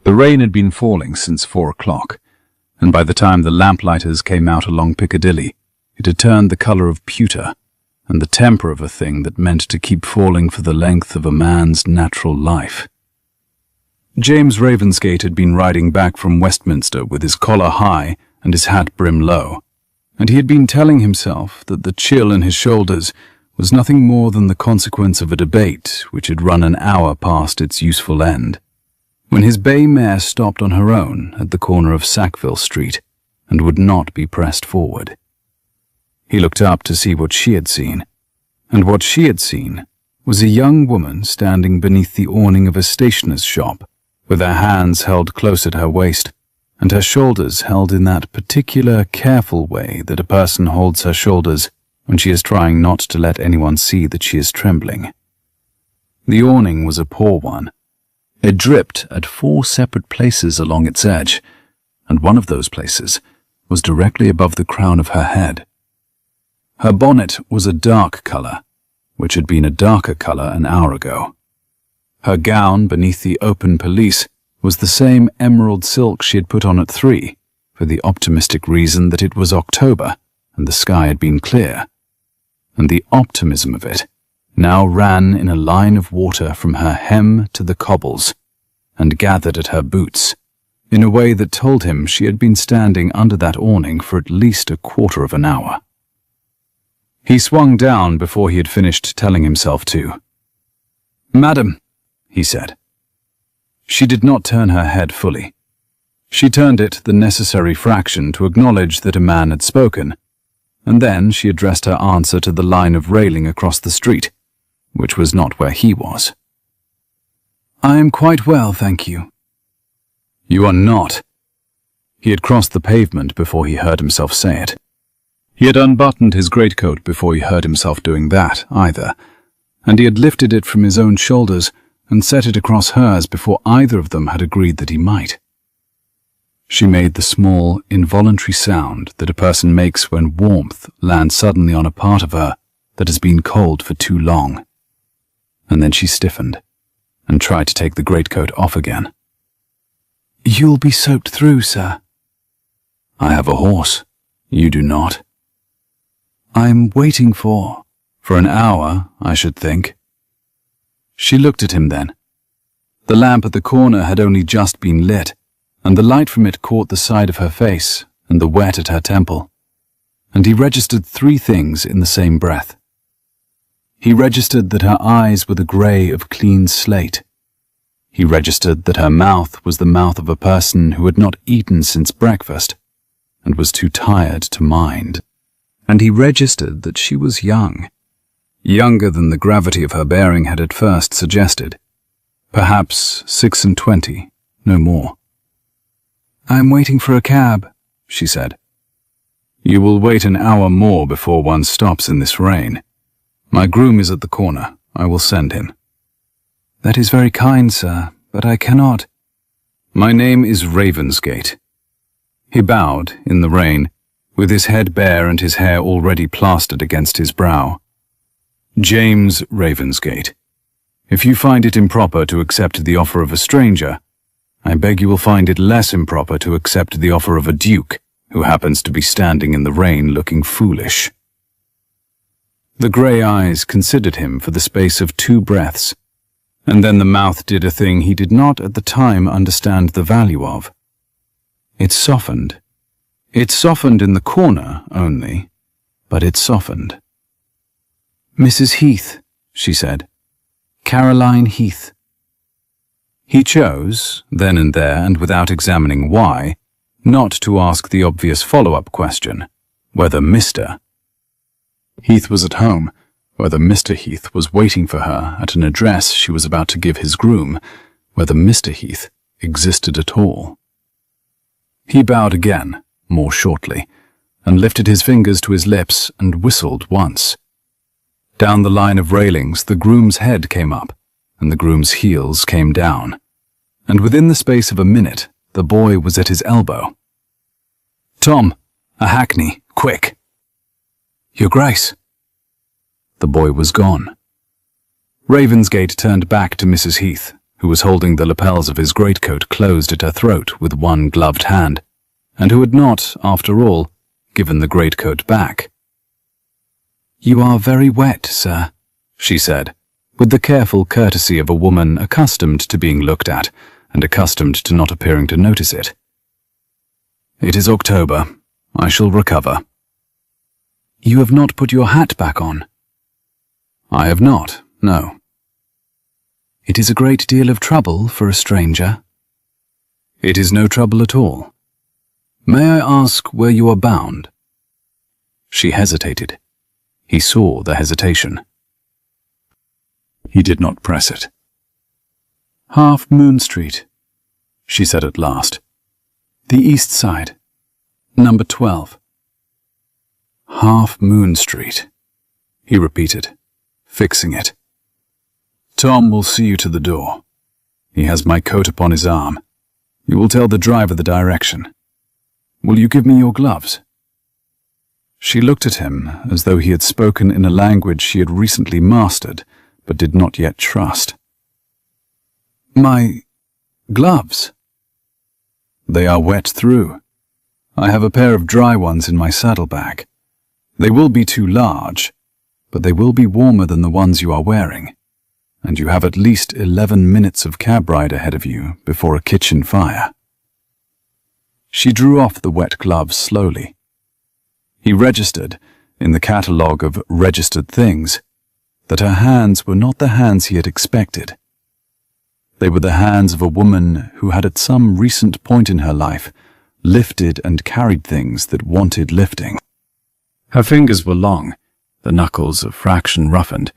The rain had been falling since 4 o'clock, and by the time the lamplighters came out along Piccadilly, it had turned the colour of pewter, and the temper of a thing that meant to keep falling for the length of a man's natural life. James Ravensgate had been riding back from Westminster with his collar high and his hat brim low, and he had been telling himself that the chill in his shoulders was nothing more than the consequence of a debate which had run an hour past its useful end, when his bay mare stopped on her own at the corner of Sackville Street and would not be pressed forward. He looked up to see what she had seen, and what she had seen was a young woman standing beneath the awning of a stationer's shop, with her hands held close at her waist, and her shoulders held in that particular careful way that a person holds her shoulders when she is trying not to let anyone see that she is trembling. The awning was a poor one. It dripped at 4 separate places along its edge, and one of those places was directly above the crown of her head. Her bonnet was a dark colour, which had been a darker colour an hour ago. Her gown beneath the open pelisse was the same emerald silk she had put on at 3, for the optimistic reason that it was October and the sky had been clear. And the optimism of it now ran in a line of water from her hem to the cobbles, and gathered at her boots, in a way that told him she had been standing under that awning for at least a quarter of an hour. He swung down before he had finished telling himself to. "Madam," he said. She did not turn her head fully. She turned it the necessary fraction to acknowledge that a man had spoken, and then she addressed her answer to the line of railing across the street, which was not where he was. "I am quite well, thank you." "You are not." He had crossed the pavement before he heard himself say it. He had unbuttoned his greatcoat before he heard himself doing that, either, and he had lifted it from his own shoulders and set it across hers before either of them had agreed that he might. She made the small, involuntary sound that a person makes when warmth lands suddenly on a part of her that has been cold for too long. And then she stiffened and tried to take the greatcoat off again. "You'll be soaked through, sir." "I have a horse. You do not." "I'm waiting for an hour, I should think." She looked at him then. The lamp at the corner had only just been lit, and the light from it caught the side of her face and the wet at her temple, and he registered 3 things in the same breath. He registered that her eyes were the grey of clean slate. He registered that her mouth was the mouth of a person who had not eaten since breakfast and was too tired to mind. And he registered that she was young, younger than the gravity of her bearing had at first suggested. Perhaps 26, no more. "I'm waiting for a cab," she said. "You will wait an hour more before one stops in this rain. My groom is at the corner. I will send him." "That is very kind, sir, but I cannot." "My name is Ravensgate." He bowed, in the rain, with his head bare and his hair already plastered against his brow. "James Ravensgate. If you find it improper to accept the offer of a stranger, I beg you will find it less improper to accept the offer of a duke who happens to be standing in the rain looking foolish." The grey eyes considered him for the space of 2 breaths, and then the mouth did a thing he did not at the time understand the value of. It softened. It softened in the corner only, but it softened. "Mrs. Heath," she said. "Caroline Heath." He chose, then and there and without examining why, not to ask the obvious follow-up question, whether Mr. Heath was at home, whether Mr. Heath was waiting for her at an address she was about to give his groom, whether Mr. Heath existed at all. He bowed again, more shortly, and lifted his fingers to his lips and whistled once. Down the line of railings the groom's head came up, and the groom's heels came down, and within the space of a minute the boy was at his elbow. "Tom, a hackney, quick." "Your Grace." The boy was gone. Ravensgate turned back to Mrs. Heath, who was holding the lapels of his greatcoat closed at her throat with one gloved hand, and who had not, after all, given the greatcoat back. "You are very wet, sir," she said, with the careful courtesy of a woman accustomed to being looked at and accustomed to not appearing to notice it. "It is October. I shall recover." "You have not put your hat back on?" "I have not, no." "It is a great deal of trouble for a stranger." "It is no trouble at all. May I ask where you are bound?" She hesitated. He saw the hesitation. He did not press it. "Half Moon Street," she said at last. "The east side. Number 12. "Half Moon Street," he repeated, fixing it. "Tom will see you to the door. He has my coat upon his arm. You will tell the driver the direction. Will you give me your gloves?" She looked at him as though he had spoken in a language she had recently mastered but did not yet trust. "My gloves?" "They are wet through. I have a pair of dry ones in my saddlebag. They will be too large, but they will be warmer than the ones you are wearing, and you have at least 11 minutes of cab ride ahead of you before a kitchen fire." She drew off the wet gloves slowly. He registered, in the catalogue of registered things, that her hands were not the hands he had expected. They were the hands of a woman who had at some recent point in her life lifted and carried things that wanted lifting. Her fingers were long, the knuckles a fraction roughened,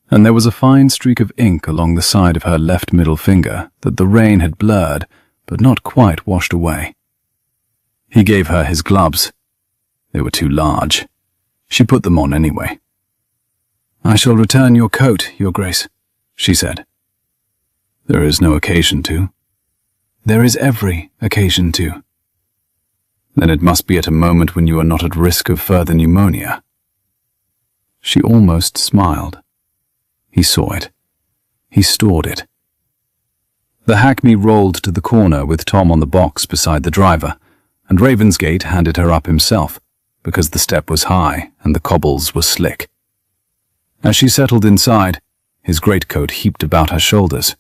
and there was a fine streak of ink along the side of her left middle finger that the rain had blurred but not quite washed away. He gave her his gloves. They were too large. She put them on anyway. "I shall return your coat, Your Grace," she said. "There is no occasion to." "There is every occasion to." "Then it must be at a moment when you are not at risk of further pneumonia." She almost smiled. He saw it. He stored it. The hackney rolled to the corner with Tom on the box beside the driver, and Ravensgate handed her up himself, because the step was high and the cobbles were slick. As she settled inside, his greatcoat heaped about her shoulders,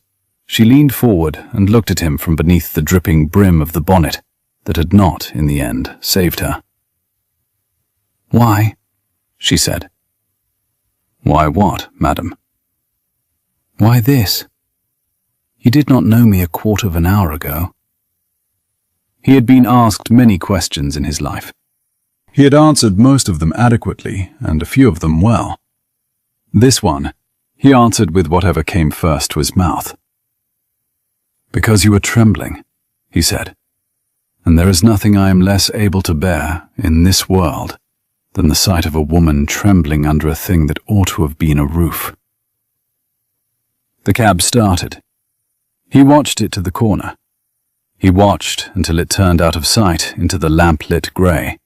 she leaned forward and looked at him from beneath the dripping brim of the bonnet that had not, in the end, saved her. "Why?" she said. "Why what, madam?" "Why this? You did not know me a quarter of an hour ago." He had been asked many questions in his life. He had answered most of them adequately, and a few of them well. This one, he answered with whatever came first to his mouth. "Because you were trembling," he said, "and there is nothing I am less able to bear in this world than the sight of a woman trembling under a thing that ought to have been a roof." The cab started. He watched it to the corner. He watched until it turned out of sight into the lamp-lit grey.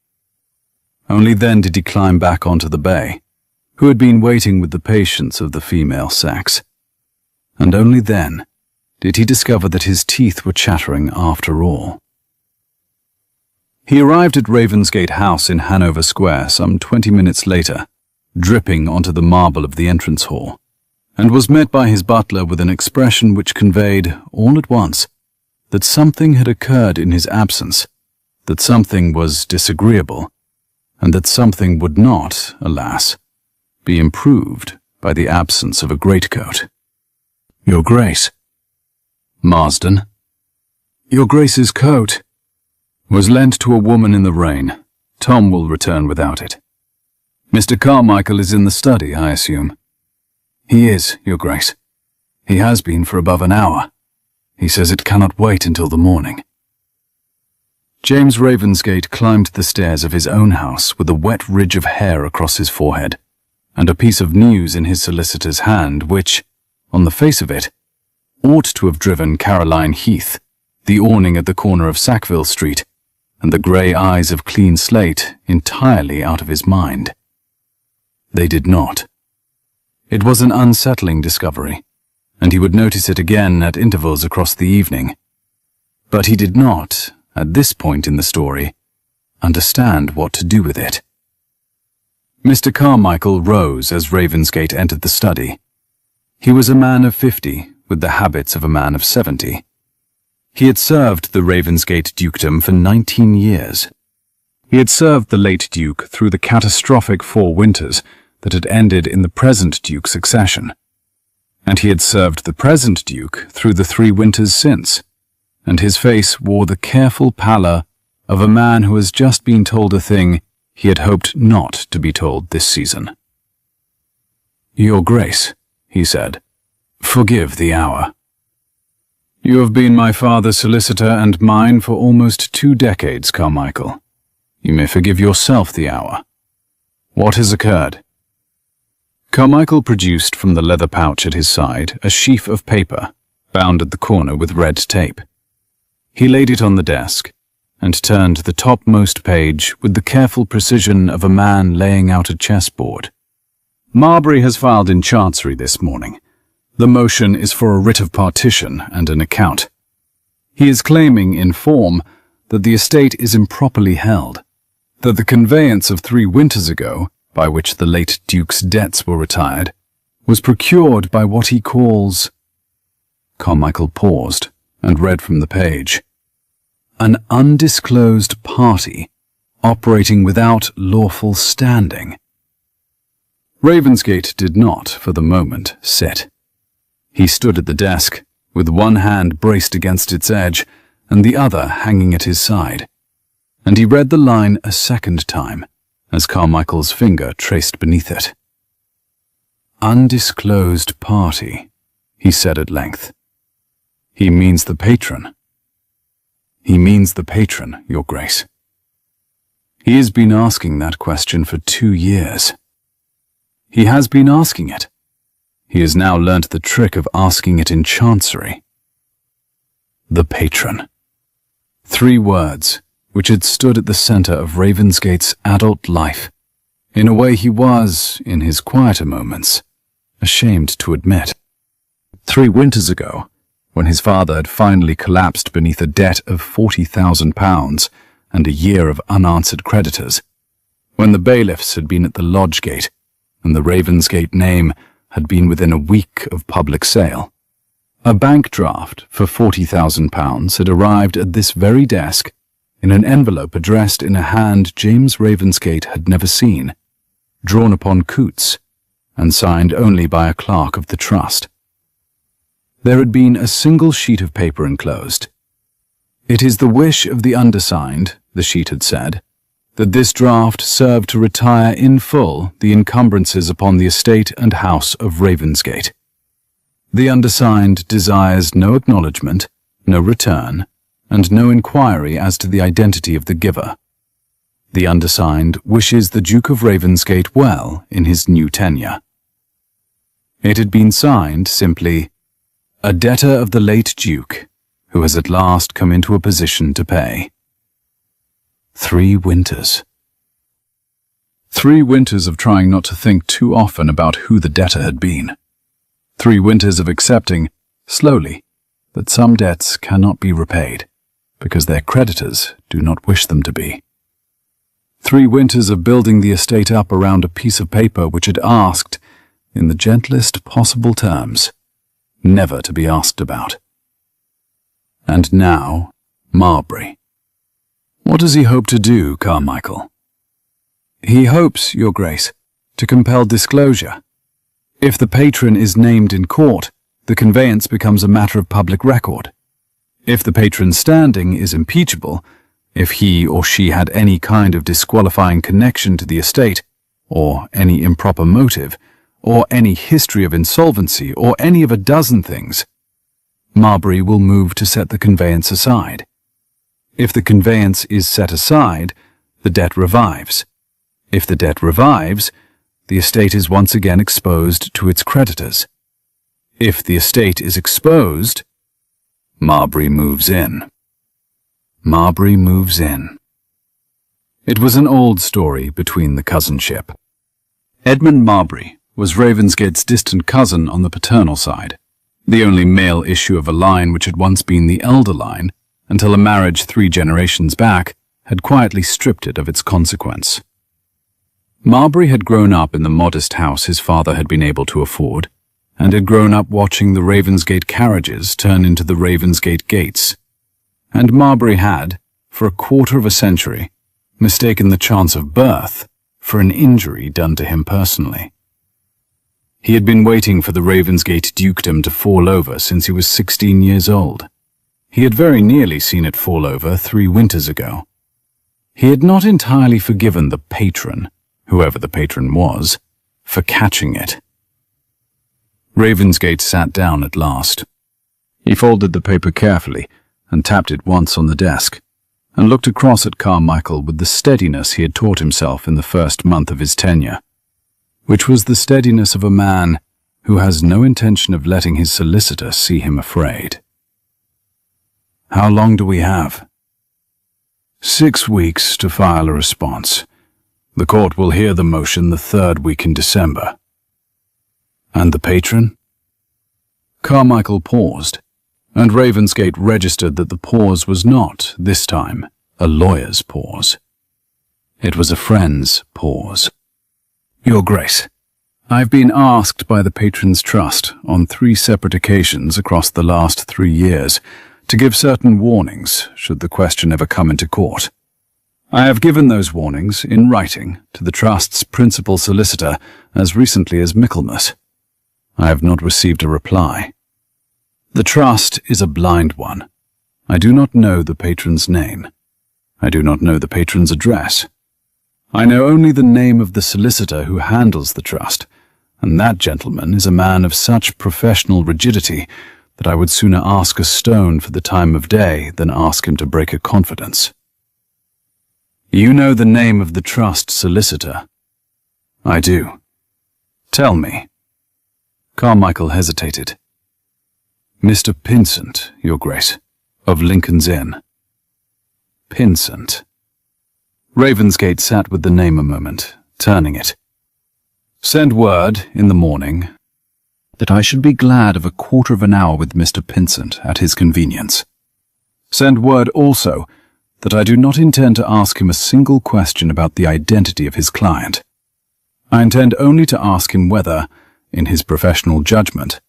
Only then did he climb back onto the bay, who had been waiting with the patience of the female sex. And only then did he discover that his teeth were chattering after all. He arrived at Ravensgate House in Hanover Square some 20 minutes later, dripping onto the marble of the entrance hall, and was met by his butler with an expression which conveyed, all at once, that something had occurred in his absence, that something was disagreeable, and that something would not, alas, be improved by the absence of a greatcoat. "Your Grace." "Marsden." "Your Grace's coat." "Was lent to a woman in the rain. Tom will return without it." "Mr. Carmichael is in the study, I assume?" "He is, Your Grace. He has been for above an hour. He says it cannot wait until the morning." James Ravensgate climbed the stairs of his own house with a wet ridge of hair across his forehead, and a piece of news in his solicitor's hand which, on the face of it, ought to have driven Caroline Heath, the awning at the corner of Sackville Street, and the grey eyes of Clean Slate entirely out of his mind. They did not. It was an unsettling discovery, and he would notice it again at intervals across the evening. But he did not, at this point in the story, understand what to do with it. Mr. Carmichael rose as Ravensgate entered the study. He was a man of 50, with the habits of a man of 70. He had served the Ravensgate dukedom for 19 years. He had served the late Duke through the catastrophic 4 winters that had ended in the present Duke's accession. And he had served the present Duke through the 3 winters since, and his face wore the careful pallor of a man who has just been told a thing he had hoped not to be told this season. "Your Grace," he said, "forgive the hour. You have been my father's solicitor and mine for almost 2 decades, Carmichael. You may forgive yourself the hour. What has occurred?" Carmichael produced from the leather pouch at his side a sheaf of paper, bound at the corner with red tape. He laid it on the desk, and turned the topmost page with the careful precision of a man laying out a chessboard. "Marbury has filed in Chancery this morning. The motion is for a writ of partition and an account. He is claiming in form that the estate is improperly held, that the conveyance of 3 winters ago, by which the late Duke's debts were retired, was procured by what he calls—" Carmichael paused and read from the page. "An undisclosed party operating without lawful standing." Ravensgate did not, for the moment, sit. He stood at the desk, with one hand braced against its edge and the other hanging at his side, and he read the line a second time as Carmichael's finger traced beneath it. "Undisclosed party," he said at length. "He means the patron." "He means the patron, Your Grace. He has been asking that question for 2 years. He has been asking it. He has now learnt the trick of asking it in Chancery. The patron. 3 words which had stood at the centre of Ravensgate's adult life, in a way he was, in his quieter moments, ashamed to admit. 3 winters ago, when his father had finally collapsed beneath a debt of £40,000 and a year of unanswered creditors, when the bailiffs had been at the lodge gate, and the Ravensgate name had been within a week of public sale. A bank draft for £40,000 had arrived at this very desk in an envelope addressed in a hand James Ravensgate had never seen, drawn upon Coots, and signed only by a clerk of the trust. There had been a single sheet of paper enclosed. "It is the wish of the undersigned," the sheet had said, "that this draft serve to retire in full the encumbrances upon the estate and house of Ravensgate. The undersigned desires no acknowledgement, no return, and no inquiry as to the identity of the giver. The undersigned wishes the Duke of Ravensgate well in his new tenure." It had been signed simply, "A debtor of the late Duke, who has at last come into a position to pay." 3 winters. 3 winters of trying not to think too often about who the debtor had been. 3 winters of accepting, slowly, that some debts cannot be repaid, because their creditors do not wish them to be. 3 winters of building the estate up around a piece of paper which had asked, in the gentlest possible terms, never to be asked about. And now, Marbury. What does he hope to do, Carmichael? He hopes, Your Grace, to compel disclosure. If the patron is named in court, the conveyance becomes a matter of public record. If the patron's standing is impeachable, if he or she had any kind of disqualifying connection to the estate, or any improper motive, or any history of insolvency, or any of a dozen things, Marbury will move to set the conveyance aside. If the conveyance is set aside, the debt revives. If the debt revives, the estate is once again exposed to its creditors. If the estate is exposed, Marbury moves in. Marbury moves in. It was an old story between the cousinship. Edmund Marbury was Ravensgate's distant cousin on the paternal side. the only male issue of a line which had once been the elder line, until a marriage 3 generations back had quietly stripped it of its consequence. Marbury had grown up in the modest house his father had been able to afford, and had grown up watching the Ravensgate carriages turn into the Ravensgate gates. And Marbury had, for a quarter of a century, mistaken the chance of birth for an injury done to him personally. He had been waiting for the Ravensgate dukedom to fall over since he was 16 years old. He had very nearly seen it fall over 3 winters ago. He had not entirely forgiven the patron, whoever the patron was, for catching it. Ravensgate sat down at last. He folded the paper carefully and tapped it once on the desk, and looked across at Carmichael with the steadiness he had taught himself in the first month of his tenure, which was the steadiness of a man who has no intention of letting his solicitor see him afraid. "How long do we have?" 6 weeks to file a response. The court will hear the motion the 3rd week in December. And the patron? Carmichael paused, and Ravensgate registered that the pause was not, this time, a lawyer's pause. It was a friend's pause. "Your Grace, I've been asked by the Patron's Trust on 3 separate occasions across the last 3 years to give certain warnings should the question ever come into court. I have given those warnings in writing to the Trust's principal solicitor as recently as Michaelmas. I have not received a reply. The Trust is a blind one. I do not know the patron's name. I do not know the patron's address. I know only the name of the solicitor who handles the Trust, and that gentleman is a man of such professional rigidity that I would sooner ask a stone for the time of day than ask him to break a confidence." "You know the name of the Trust solicitor?" "I do." "Tell me." Carmichael hesitated. "Mr. Pinsent, Your Grace, of Lincoln's Inn." Pinsent. Ravensgate sat with the name a moment, turning it. "Send word, in the morning, that I should be glad of a quarter of an hour with Mr. Pinsent at his convenience. Send word also that I do not intend to ask him a single question about the identity of his client. I intend only to ask him whether, in his professional judgment,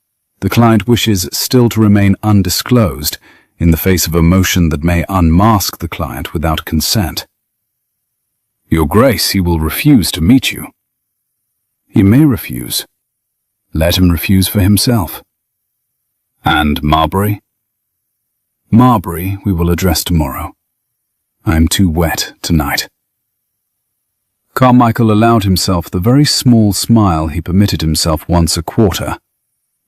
the client wishes still to remain undisclosed in the face of a motion that may unmask the client without consent. Your Grace, he will refuse to meet you." "He may refuse. Let him refuse for himself." "And Marbury?" "Marbury we will address tomorrow. I am too wet tonight." Carmichael allowed himself the very small smile he permitted himself once a quarter,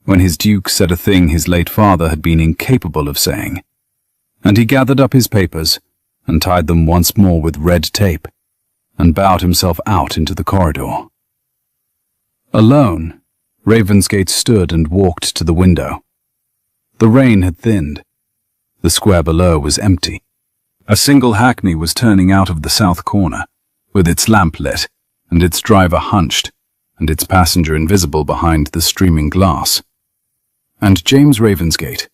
when his duke said a thing his late father had been incapable of saying, and he gathered up his papers and tied them once more with red tape, and bowed himself out into the corridor. Alone, Ravensgate stood and walked to the window. The rain had thinned. The square below was empty. A single hackney was turning out of the south corner, with its lamp lit, and its driver hunched, and its passenger invisible behind the streaming glass. And James Ravensgate,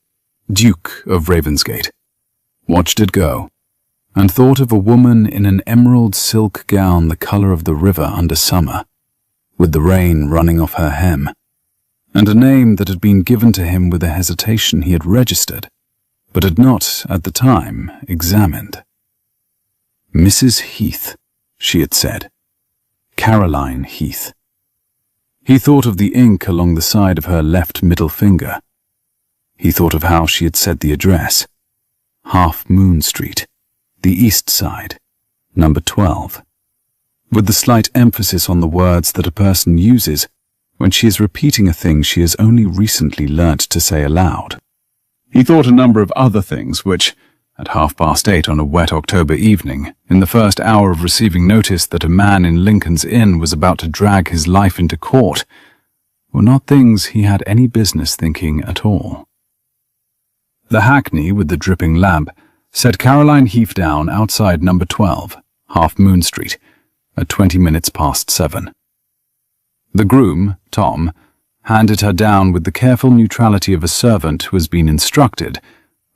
Duke of Ravensgate, watched it go, and thought of a woman in an emerald silk gown the colour of the river under summer, with the rain running off her hem, and a name that had been given to him with a hesitation he had registered, but had not, at the time, examined. "Mrs. Heath," she had said. "Caroline Heath." He thought of the ink along the side of her left middle finger. He thought of how she had said the address. Half Moon Street, the East Side, number 12. With the slight emphasis on the words that a person uses when she is repeating a thing she has only recently learnt to say aloud. He thought a number of other things which, at 8:30 on a wet October evening, in the first hour of receiving notice that a man in Lincoln's Inn was about to drag his life into court, were not things he had any business thinking at all. The hackney with the dripping lamp set Caroline Heath down outside number 12, Half Moon Street, at 7:20. The groom, Tom, handed her down with the careful neutrality of a servant who has been instructed,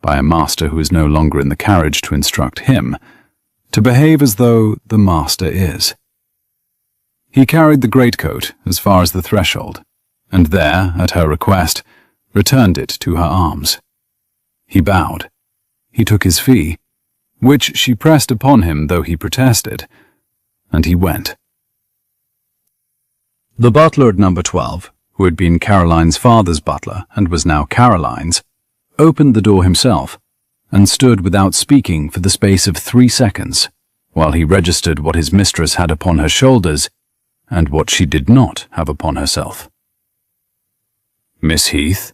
by a master who is no longer in the carriage to instruct him, to behave as though the master is. He carried the greatcoat as far as the threshold, and there, at her request, returned it to her arms. He bowed. He took his fee, which she pressed upon him though he protested, and he went. The butler at number 12, who had been Caroline's father's butler and was now Caroline's, opened the door himself and stood without speaking for the space of 3 seconds, while he registered what his mistress had upon her shoulders and what she did not have upon herself. "Miss Heath?"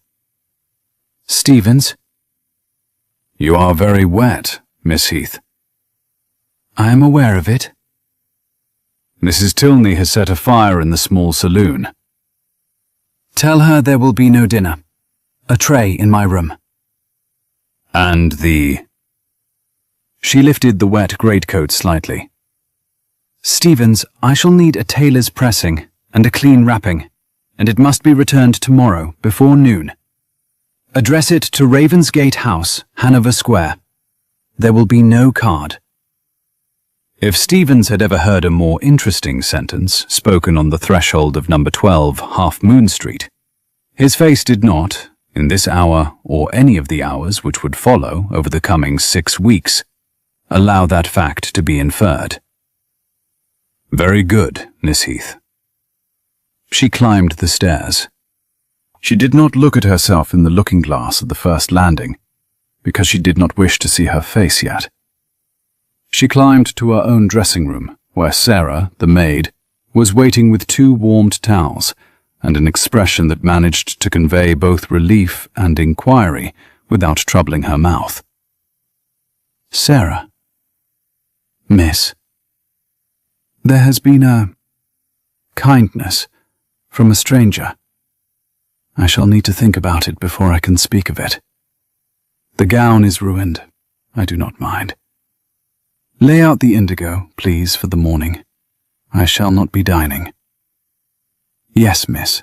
"Stevens?" "You are very wet, Miss Heath." "I am aware of it." "Mrs. Tilney has set a fire in the small saloon." "Tell her there will be no dinner. A tray in my room." "And the—" She lifted the wet greatcoat slightly. "Stevens, I shall need a tailor's pressing and a clean wrapping, and it must be returned tomorrow before noon. Address it to Ravensgate House, Hanover Square. There will be no card." If Stevens had ever heard a more interesting sentence spoken on the threshold of number 12 Half Moon Street, his face did not, in this hour or any of the hours which would follow over the coming 6 weeks, allow that fact to be inferred. "Very good, Miss Heath." She climbed the stairs. She did not look at herself in the looking-glass at the first landing, because she did not wish to see her face yet. She climbed to her own dressing-room, where Sarah, the maid, was waiting with 2 warmed towels and an expression that managed to convey both relief and inquiry without troubling her mouth. "Sarah." "Miss." "There has been a kindness from a stranger. I shall need to think about it before I can speak of it. The gown is ruined. I do not mind. Lay out the indigo, please, for the morning. I shall not be dining." "Yes, miss."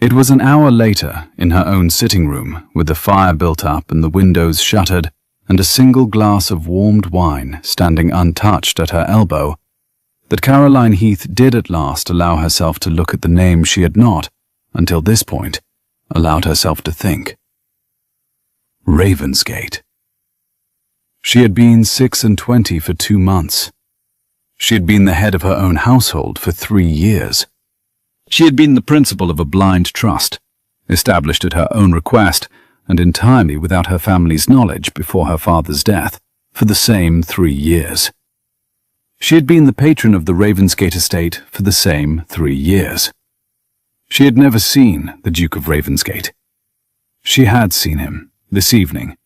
It was an hour later, in her own sitting-room, with the fire built up and the windows shuttered, and a single glass of warmed wine standing untouched at her elbow, that Caroline Heath did at last allow herself to look at the name she had not, until this point, allowed herself to think. Ravensgate. She had been 26 for 2 months. She had been the head of her own household for 3 years. She had been the principal of a blind trust, established at her own request and entirely without her family's knowledge before her father's death, for the same 3 years. She had been the patron of the Ravensgate estate for the same 3 years. She had never seen the Duke of Ravensgate. She had seen him, this evening,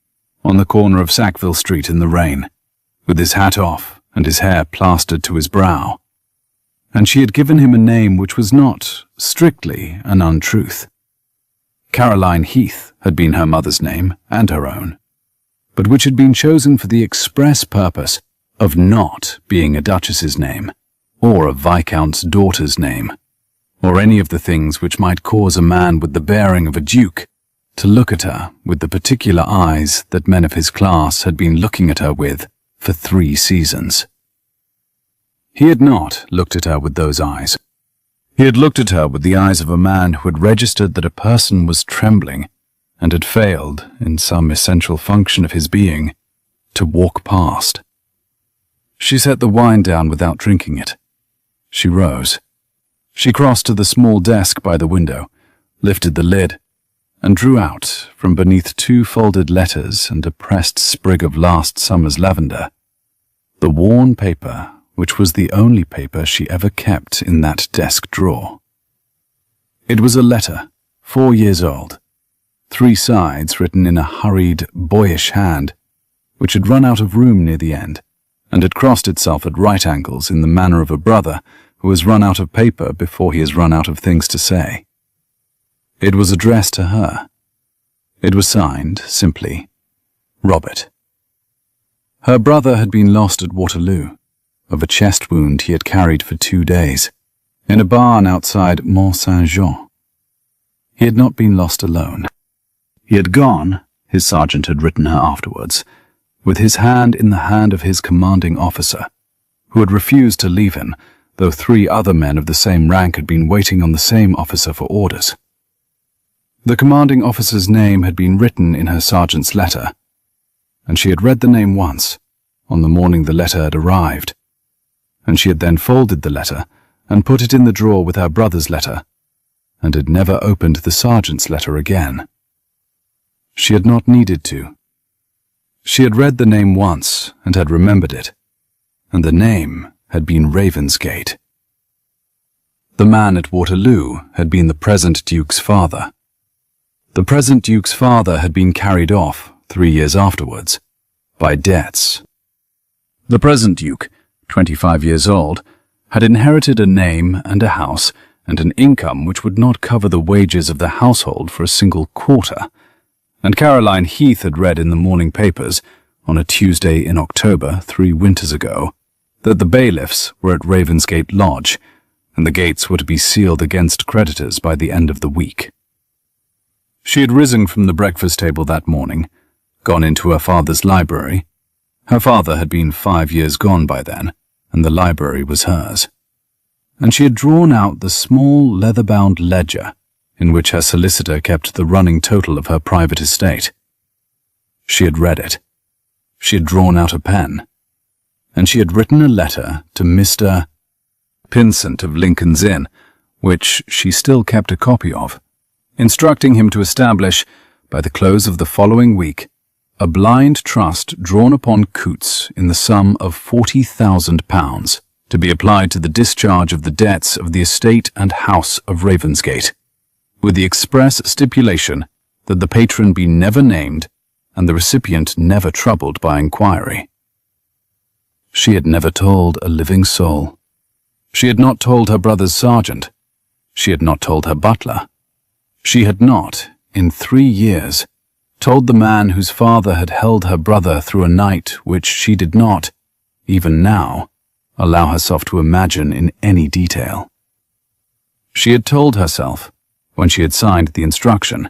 on the corner of Sackville Street in the rain, with his hat off and his hair plastered to his brow, and she had given him a name which was not strictly an untruth. Caroline Heath had been her mother's name and her own, but which had been chosen for the express purpose of not being a duchess's name, or a viscount's daughter's name, or any of the things which might cause a man with the bearing of a duke to look at her with the particular eyes that men of his class had been looking at her with for 3 seasons. He had not looked at her with those eyes. He had looked at her with the eyes of a man who had registered that a person was trembling and had failed, in some essential function of his being, to walk past. She set the wine down without drinking it. She rose. She crossed to the small desk by the window, lifted the lid, and drew out, from beneath 2 folded letters and a pressed sprig of last summer's lavender, the worn paper which was the only paper she ever kept in that desk drawer. It was a letter, 4 years old, 3 sides written in a hurried, boyish hand, which had run out of room near the end, and had crossed itself at right angles in the manner of a brother who has run out of paper before he has run out of things to say. It was addressed to her. It was signed, simply, Robert. Her brother had been lost at Waterloo, of a chest wound he had carried for 2 days, in a barn outside Mont-Saint-Jean, He had not been lost alone. He had gone, his sergeant had written her afterwards, with his hand in the hand of his commanding officer, who had refused to leave him, though 3 other men of the same rank had been waiting on the same officer for orders. The commanding officer's name had been written in her sergeant's letter, and she had read the name once, on the morning the letter had arrived, and she had then folded the letter and put it in the drawer with her brother's letter, and had never opened the sergeant's letter again. She had not needed to. She had read the name once and had remembered it, and the name had been Ravensgate. The man at Waterloo had been the present Duke's father. The present Duke's father had been carried off 3 years afterwards by debts. The present Duke, 25 years old, had inherited a name and a house and an income which would not cover the wages of the household for a single quarter, and Caroline Heath had read in the morning papers, on a Tuesday in October 3 winters ago, that the bailiffs were at Ravensgate Lodge, and the gates were to be sealed against creditors by the end of the week. She had risen from the breakfast table that morning, gone into her father's library. Her father had been 5 years gone by then, and the library was hers. And she had drawn out the small leather-bound ledger in which her solicitor kept the running total of her private estate. She had read it. She had drawn out a pen, and she had written a letter to Mr. Pinsent of Lincoln's Inn, which she still kept a copy of, instructing him to establish, by the close of the following week, a blind trust drawn upon Coutts in the sum of £40,000, to be applied to the discharge of the debts of the estate and house of Ravensgate, with the express stipulation that the patron be never named and the recipient never troubled by inquiry. She had never told a living soul. She had not told her brother's sergeant. She had not told her butler. She had not, in 3 years, told the man whose father had held her brother through a night which she did not, even now, allow herself to imagine in any detail. She had told herself, when she had signed the instruction,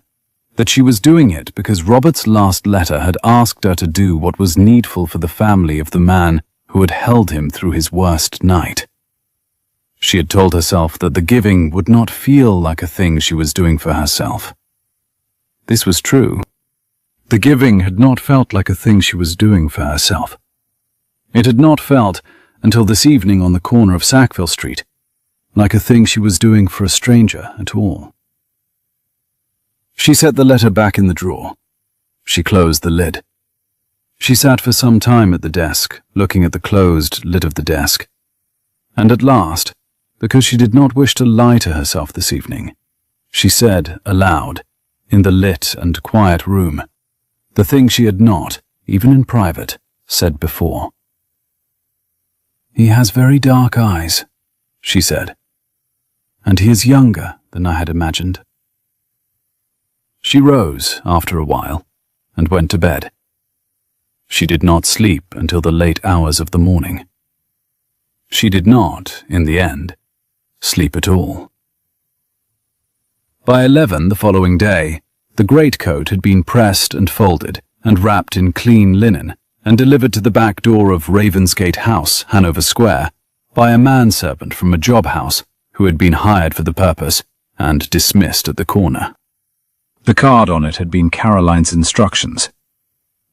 that she was doing it because Robert's last letter had asked her to do what was needful for the family of the man who had held him through his worst night. She had told herself that the giving would not feel like a thing she was doing for herself. This was true. The giving had not felt like a thing she was doing for herself. It had not felt, until this evening on the corner of Sackville Street, like a thing she was doing for a stranger at all. She set the letter back in the drawer. She closed the lid. She sat for some time at the desk, looking at the closed lid of the desk. And at last, because she did not wish to lie to herself this evening, she said aloud, in the lit and quiet room, the thing she had not, even in private, said before. "He has very dark eyes," she said, "and he is younger than I had imagined." She rose after a while and went to bed. She did not sleep until the late hours of the morning. She did not, in the end, sleep at all. By 11 the following day, the greatcoat had been pressed and folded and wrapped in clean linen and delivered to the back door of Ravensgate House, Hanover Square, by a manservant from a job house who had been hired for the purpose and dismissed at the corner. The card on it had been Caroline's instructions.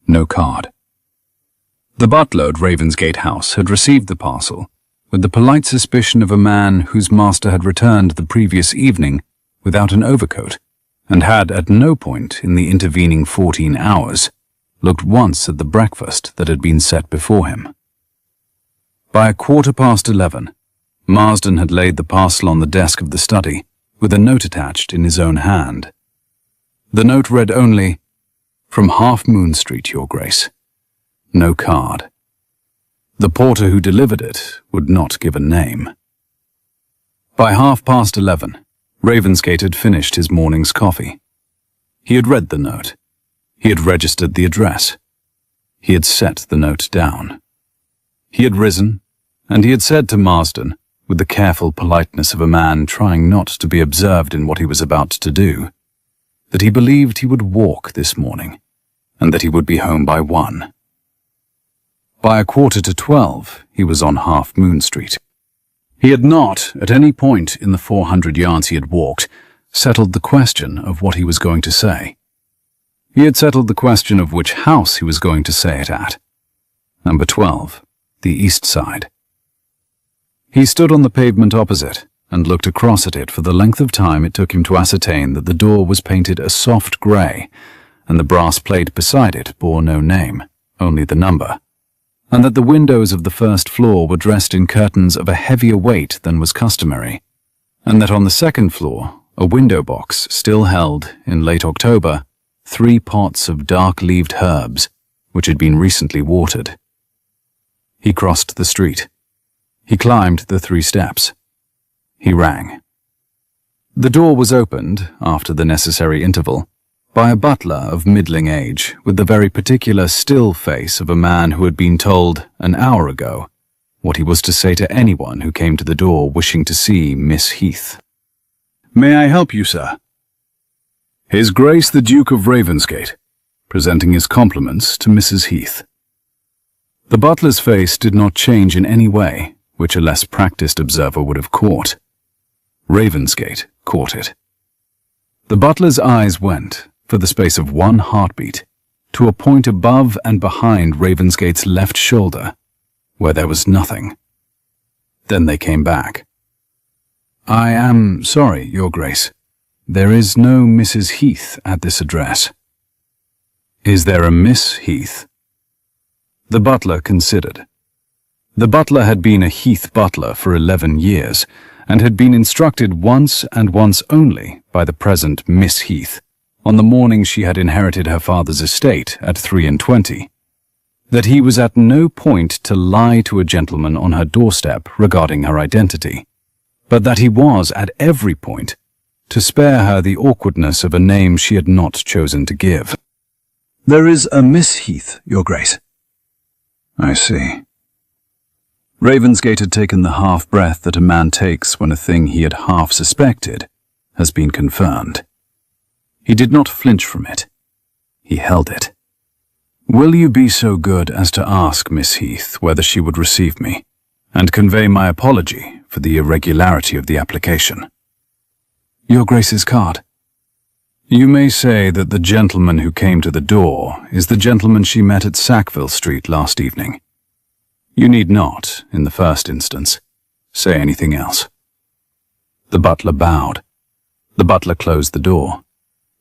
No card. The butler at Ravensgate House had received the parcel with the polite suspicion of a man whose master had returned the previous evening without an overcoat, and had at no point in the intervening 14 hours looked once at the breakfast that had been set before him. By 11:15, Marsden had laid the parcel on the desk of the study, with a note attached in his own hand. The note read only, "From Half Moon Street, Your Grace." No card. The porter who delivered it would not give a name. By 11:30, Ravensgate had finished his morning's coffee. He had read the note. He had registered the address. He had set the note down. He had risen, and he had said to Marsden, with the careful politeness of a man trying not to be observed in what he was about to do, that he believed he would walk this morning, and that he would be home by 1. By 11:45, he was on Half Moon Street. He had not, at any point in the 400 yards he had walked, settled the question of what he was going to say. He had settled the question of which house he was going to say it at. Number 12, the east side. He stood on the pavement opposite and looked across at it for the length of time it took him to ascertain that the door was painted a soft grey, and the brass plate beside it bore no name, only the number, and that the windows of the first floor were dressed in curtains of a heavier weight than was customary, and that on the second floor a window box still held, in late October, 3 pots of dark-leaved herbs, which had been recently watered. He crossed the street. He climbed the 3 steps. He rang. The door was opened, after the necessary interval, by a butler of middling age, with the very particular still face of a man who had been told, an hour ago, what he was to say to anyone who came to the door wishing to see Miss Heath. "May I help you, sir?" "His Grace the Duke of Ravensgate, presenting his compliments to Mrs. Heath." The butler's face did not change in any way, which a less practiced observer would have caught. Ravensgate caught it. The butler's eyes went, for the space of 1 heartbeat, to a point above and behind Ravensgate's left shoulder, where there was nothing. Then they came back. "I am sorry, Your Grace. There is no Mrs. Heath at this address." "Is there a Miss Heath?" The butler considered. The butler had been a Heath butler for 11 years, and had been instructed once and once only by the present Miss Heath, on the morning she had inherited her father's estate at 23, that he was at no point to lie to a gentleman on her doorstep regarding her identity, but that he was at every point to spare her the awkwardness of a name she had not chosen to give. "There is a Miss Heath, Your Grace." "I see." Ravensgate had taken the half-breath that a man takes when a thing he had half suspected has been confirmed. He did not flinch from it. He held it. "Will you be so good as to ask Miss Heath whether she would receive me, and convey my apology for the irregularity of the application?" "Your Grace's card." "You may say that the gentleman who came to the door is the gentleman she met at Sackville Street last evening. You need not, in the first instance, say anything else." The butler bowed. The butler closed the door.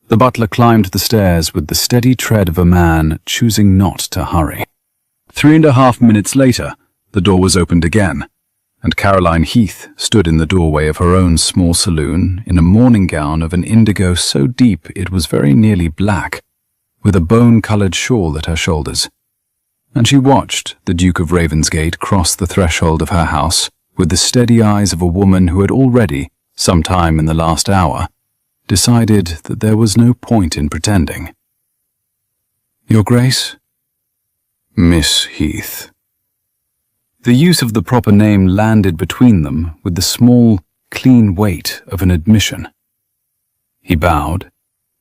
The butler climbed the stairs with the steady tread of a man choosing not to hurry. 3.5 minutes later, the door was opened again, and Caroline Heath stood in the doorway of her own small saloon in a morning gown of an indigo so deep it was very nearly black, with a bone-coloured shawl at her shoulders. And she watched the Duke of Ravensgate cross the threshold of her house with the steady eyes of a woman who had already, some time in the last hour, decided that there was no point in pretending. "Your Grace?" "Miss Heath." The use of the proper name landed between them with the small, clean weight of an admission. He bowed.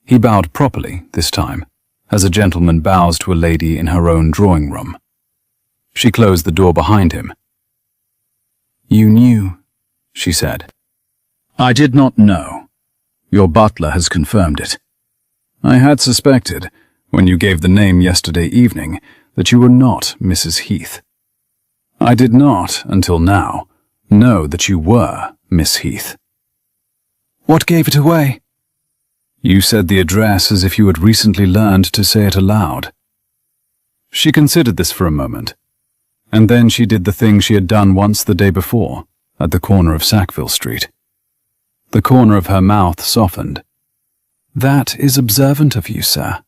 He bowed properly this time, as a gentleman bows to a lady in her own drawing-room. She closed the door behind him. "You knew," she said. "I did not know. Your butler has confirmed it. I had suspected, when you gave the name yesterday evening, that you were not Mrs. Heath. I did not, until now, know that you were Miss Heath." "What gave it away?" "You said the address as if you had recently learned to say it aloud." She considered this for a moment, and then she did the thing she had done once the day before, at the corner of Sackville Street. The corner of her mouth softened. "That is observant of you, sir."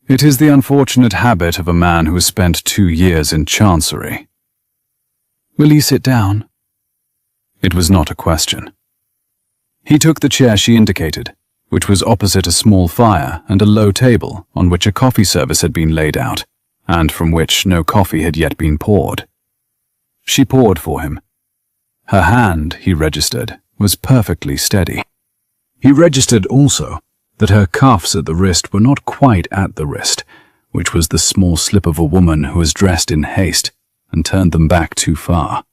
"It is the unfortunate habit of a man who has spent 2 years in Chancery." "Will you sit down?" It was not a question. He took the chair she indicated, which was opposite a small fire and a low table on which a coffee service had been laid out, and from which no coffee had yet been poured. She poured for him. Her hand, he registered, was perfectly steady. He registered also that her cuffs at the wrist were not quite at the wrist, which was the small slip of a woman who was dressed in haste and turned them back too far.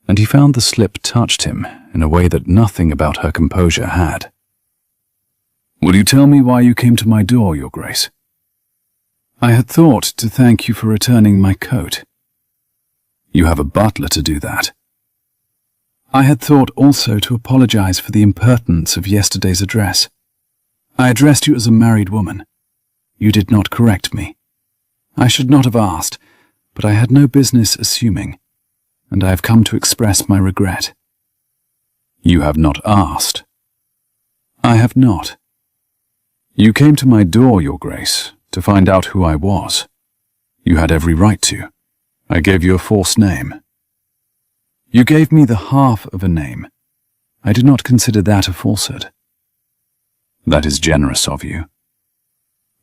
And he found the slip touched him in a way that nothing about her composure had. "Will you tell me why you came to my door, Your Grace?" "I had thought to thank you for returning my coat." "You have a butler to do that." "I had thought also to apologize for the impertinence of yesterday's address. I addressed you as a married woman. You did not correct me. I should not have asked, but I had no business assuming, and I have come to express my regret." "You have not asked." "I have not." "You came to my door, Your Grace, to find out who I was. You had every right to. I gave you a false name." "You gave me the half of a name. I did not consider that a falsehood." "That is generous of you."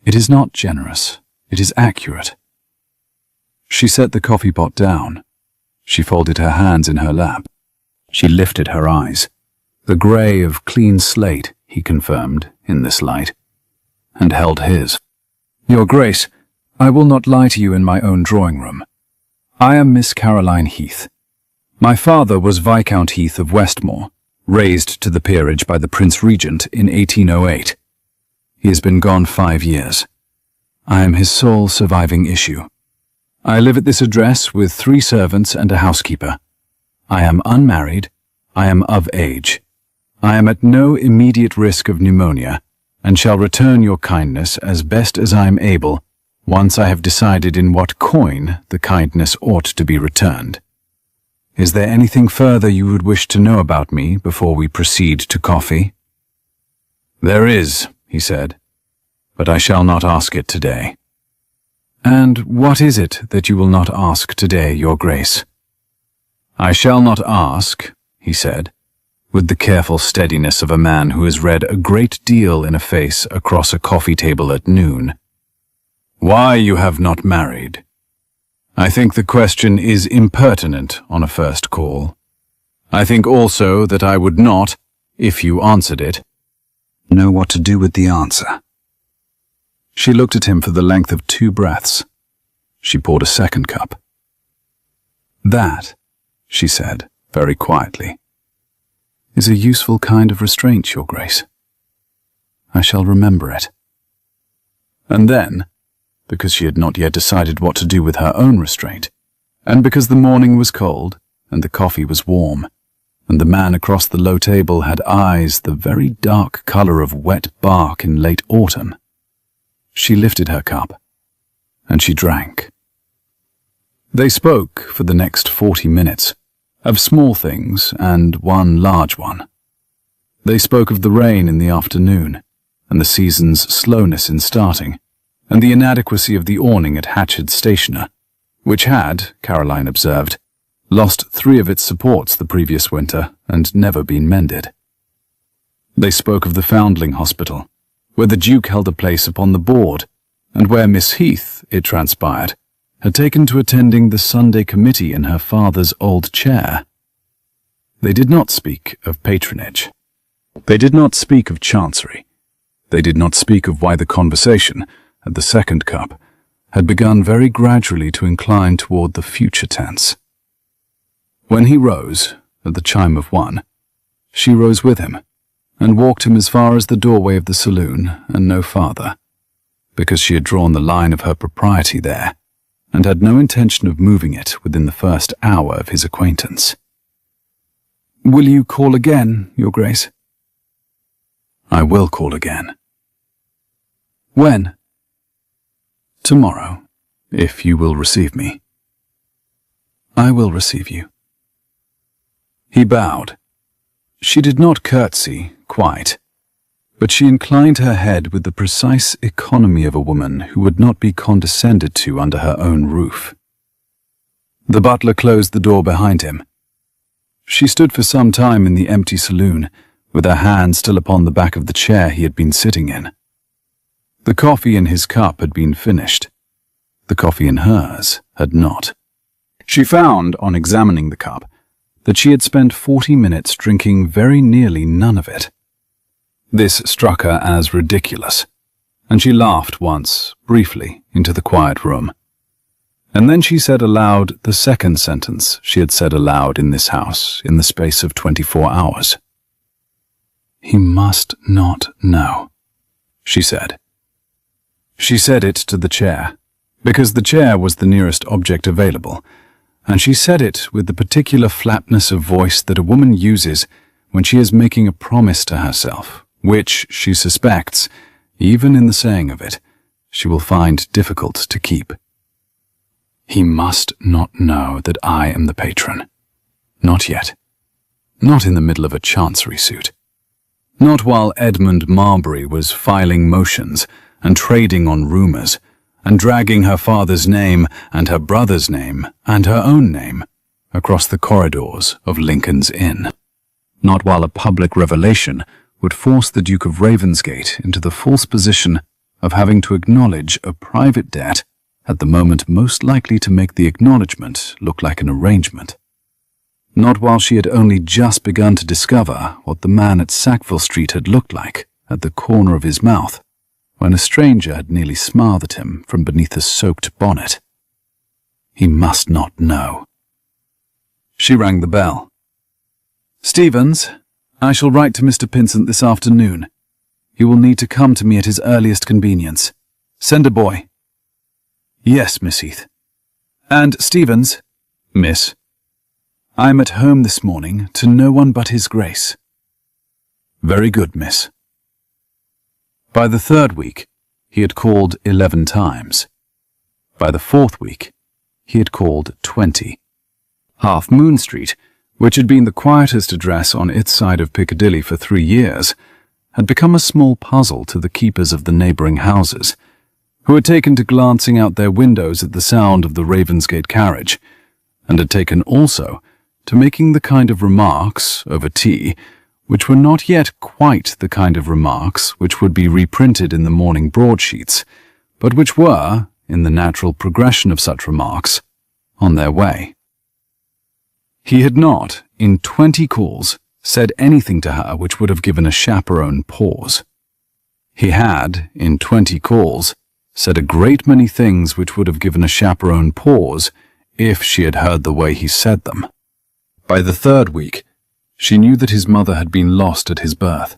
"It is not generous. It is accurate." She set the coffee pot down. She folded her hands in her lap. She lifted her eyes. The grey of clean slate, he confirmed, in this light, and held his. "Your Grace, I will not lie to you in my own drawing room. I am Miss Caroline Heath. My father was Viscount Heath of Westmore, raised to the peerage by the Prince Regent in 1808. He has been gone 5 years. I am his sole surviving issue. I live at this address with 3 servants and a housekeeper. I am unmarried. I am of age. I am at no immediate risk of pneumonia, and shall return your kindness as best as I am able, once I have decided in what coin the kindness ought to be returned. Is there anything further you would wish to know about me before we proceed to coffee?" "There is," he said, "but I shall not ask it today." "And what is it that you will not ask today, Your Grace?" "I shall not ask," he said, with the careful steadiness of a man who has read a great deal in a face across a coffee table at noon, "why you have not married. I think the question is impertinent on a first call. I think also that I would not, if you answered it, know what to do with the answer." She looked at him for the length of 2 breaths. She poured a second cup. "That," she said, very quietly, "is a useful kind of restraint, Your Grace. I shall remember it." And then, because she had not yet decided what to do with her own restraint, and because the morning was cold and the coffee was warm, and the man across the low table had eyes the very dark colour of wet bark in late autumn, she lifted her cup, and she drank. They spoke for the next 40 minutes, of small things and one large one. They spoke of the rain in the afternoon, and the season's slowness in starting, and the inadequacy of the awning at Hatchard's stationer, which had, Caroline observed, lost 3 of its supports the previous winter and never been mended. They spoke of the Foundling Hospital, where the Duke held a place upon the board, and where Miss Heath, it transpired, had taken to attending the Sunday committee in her father's old chair. They did not speak of patronage. They did not speak of chancery. They did not speak of why the conversation, at the second cup, had begun very gradually to incline toward the future tense. When he rose, at the chime of 1, she rose with him, and walked him as far as the doorway of the saloon, and no farther, because she had drawn the line of her propriety there, and had no intention of moving it within the first hour of his acquaintance. "Will you call again, Your Grace?" "I will call again." "When?" "Tomorrow, if you will receive me." "I will receive you." He bowed. She did not curtsy, quite, but she inclined her head with the precise economy of a woman who would not be condescended to under her own roof. The butler closed the door behind him. She stood for some time in the empty saloon, with her hand still upon the back of the chair he had been sitting in. The coffee in his cup had been finished. The coffee in hers had not. She found, on examining the cup, that she had spent 40 minutes drinking very nearly none of it. This struck her as ridiculous, and she laughed once, briefly, into the quiet room. And then she said aloud the second sentence she had said aloud in this house in the space of 24 hours. "He must not know," she said. She said it to the chair, because the chair was the nearest object available, and she said it with the particular flatness of voice that a woman uses when she is making a promise to herself, which, she suspects, even in the saying of it, she will find difficult to keep. "He must not know that I am the patron. Not yet. Not in the middle of a chancery suit. Not while Edmund Marbury was filing motions and trading on rumours, and dragging her father's name and her brother's name and her own name across the corridors of Lincoln's Inn. Not while a public revelation would force the Duke of Ravensgate into the false position of having to acknowledge a private debt at the moment most likely to make the acknowledgement look like an arrangement. Not while she had only just begun to discover what the man at Sackville Street had looked like at the corner of his mouth, when a stranger had nearly smothered him from beneath a soaked bonnet. He must not know. She rang the bell. "Stevens, I shall write to Mr. Pinsent this afternoon. He will need to come to me at his earliest convenience. Send a boy." "Yes, Miss Heath." "And Stevens." "Miss." "I am at home this morning to no one but His Grace." "Very good, miss." By the third week, he had called 11 times. By the fourth week, he had called 20. Half Moon Street, which had been the quietest address on its side of Piccadilly for 3 years, had become a small puzzle to the keepers of the neighbouring houses, who had taken to glancing out their windows at the sound of the Ravensgate carriage, and had taken also to making the kind of remarks, over tea, which were not yet quite the kind of remarks which would be reprinted in the morning broadsheets, but which were, in the natural progression of such remarks, on their way. He had not, in 20 calls, said anything to her which would have given a chaperone pause. He had, in 20 calls, said a great many things which would have given a chaperone pause if she had heard the way he said them. By the third week, she knew that his mother had been lost at his birth,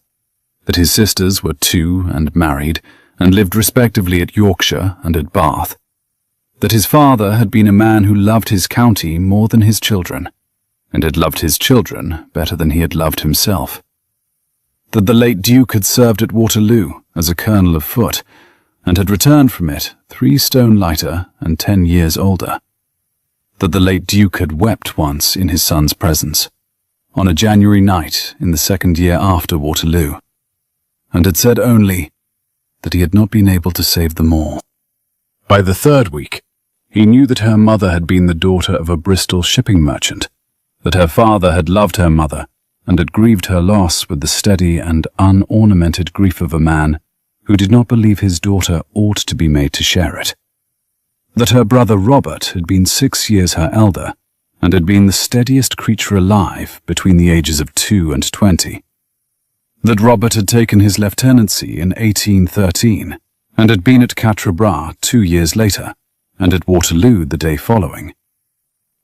that his sisters were 2 and married, and lived respectively at Yorkshire and at Bath, that his father had been a man who loved his county more than his children, and had loved his children better than he had loved himself, that the late Duke had served at Waterloo as a colonel of foot, and had returned from it 3 stone lighter and 10 years older, that the late Duke had wept once in his son's presence, on a January night in the 2nd year after Waterloo, and had said only that he had not been able to save them all. By the third week, he knew that her mother had been the daughter of a Bristol shipping merchant, that her father had loved her mother and had grieved her loss with the steady and unornamented grief of a man who did not believe his daughter ought to be made to share it, that her brother Robert had been 6 years her elder, and had been the steadiest creature alive between the ages of 2 and 20, that Robert had taken his lieutenancy in 1813, and had been at Quatre Bras 2 years later, and at Waterloo the day following,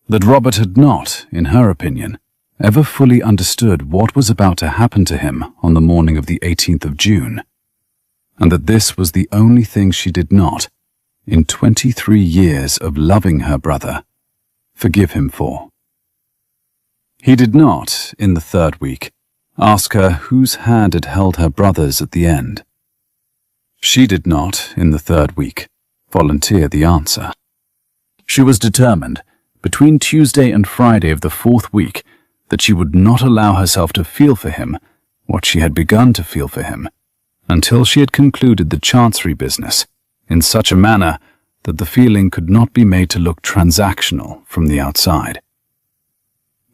that Robert had not, in her opinion, ever fully understood what was about to happen to him on the morning of the 18th of June, and that this was the only thing she did not, in 23 years of loving her brother, forgive him for. He did not, in the third week, ask her whose hand had held her brother's at the end. She did not, in the third week, volunteer the answer. She was determined, between Tuesday and Friday of the fourth week, that she would not allow herself to feel for him what she had begun to feel for him, until she had concluded the chancery business in such a manner that the feeling could not be made to look transactional from the outside.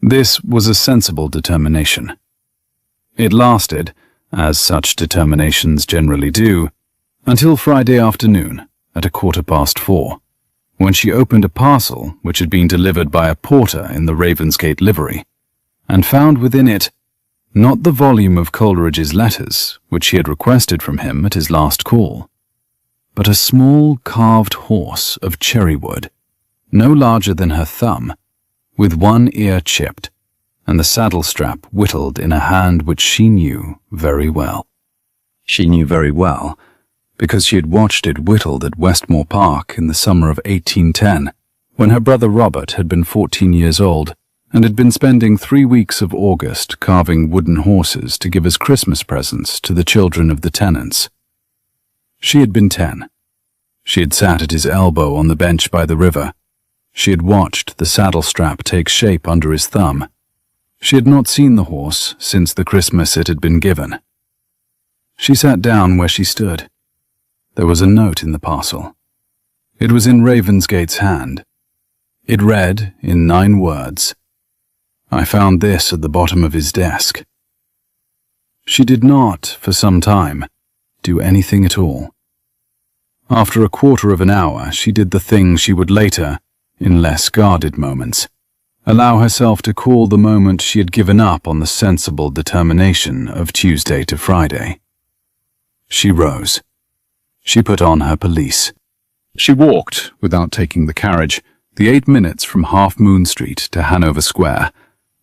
This was a sensible determination. It lasted, as such determinations generally do, until Friday afternoon at 4:15, when she opened a parcel which had been delivered by a porter in the Ravensgate livery, and found within it Not the volume of Coleridge's letters, which she had requested from him at his last call, but a small carved horse of cherry wood, no larger than her thumb, with one ear chipped, and the saddle strap whittled in a hand which she knew very well. She knew very well, because she had watched it whittled at Westmore Park in the summer of 1810, when her brother Robert had been 14 years old, and had been spending 3 weeks of August carving wooden horses to give as Christmas presents to the children of the tenants. She had been 10. She had sat at his elbow on the bench by the river. She had watched the saddle strap take shape under his thumb. She had not seen the horse since the Christmas it had been given. She sat down where she stood. There was a note in the parcel. It was in Ravensgate's hand. It read, in 9 words, "I found this at the bottom of his desk." She did not, for some time, do anything at all. After a quarter of an hour, she did the thing she would later, in less guarded moments, allow herself to call the moment she had given up on the sensible determination of Tuesday to Friday. She rose. She put on her pelisse. She walked, without taking the carriage, the 8 minutes from Half Moon Street to Hanover Square,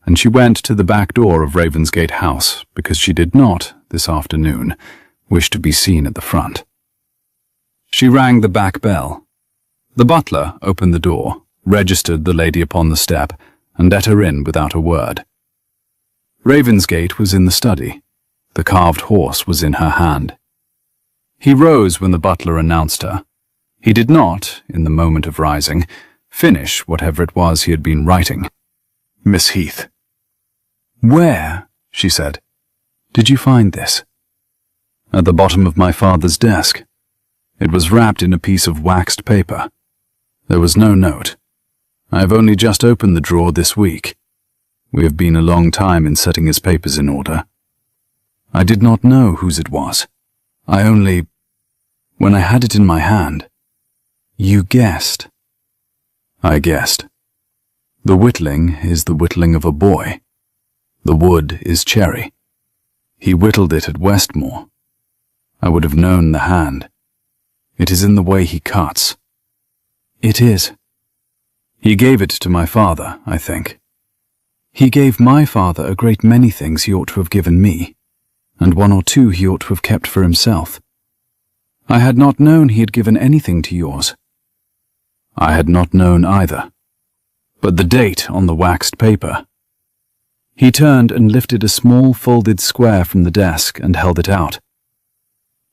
and she went to the back door of Ravensgate House because she did not, this afternoon, wish to be seen at the front. She rang the back bell. The butler opened the door, registered the lady upon the step, and let her in without a word. Ravensgate was in the study. The carved horse was in her hand. He rose when the butler announced her. He did not, in the moment of rising, finish whatever it was he had been writing. "Miss Heath." "Where," she said, "did you find this?" "At the bottom of my father's desk. It was wrapped in a piece of waxed paper. There was no note. I have only just opened the drawer this week. We have been a long time in setting his papers in order. I did not know whose it was. When I had it in my hand, you guessed." "I guessed. The whittling is the whittling of a boy. The wood is cherry. He whittled it at Westmore. I would have known the hand. It is in the way he cuts." "It is." "He gave it to my father, I think." "He gave my father a great many things he ought to have given me, and 1 or 2 he ought to have kept for himself. I had not known he had given anything to yours." "I had not known either. But the date on the waxed paper—" He turned and lifted a small folded square from the desk and held it out.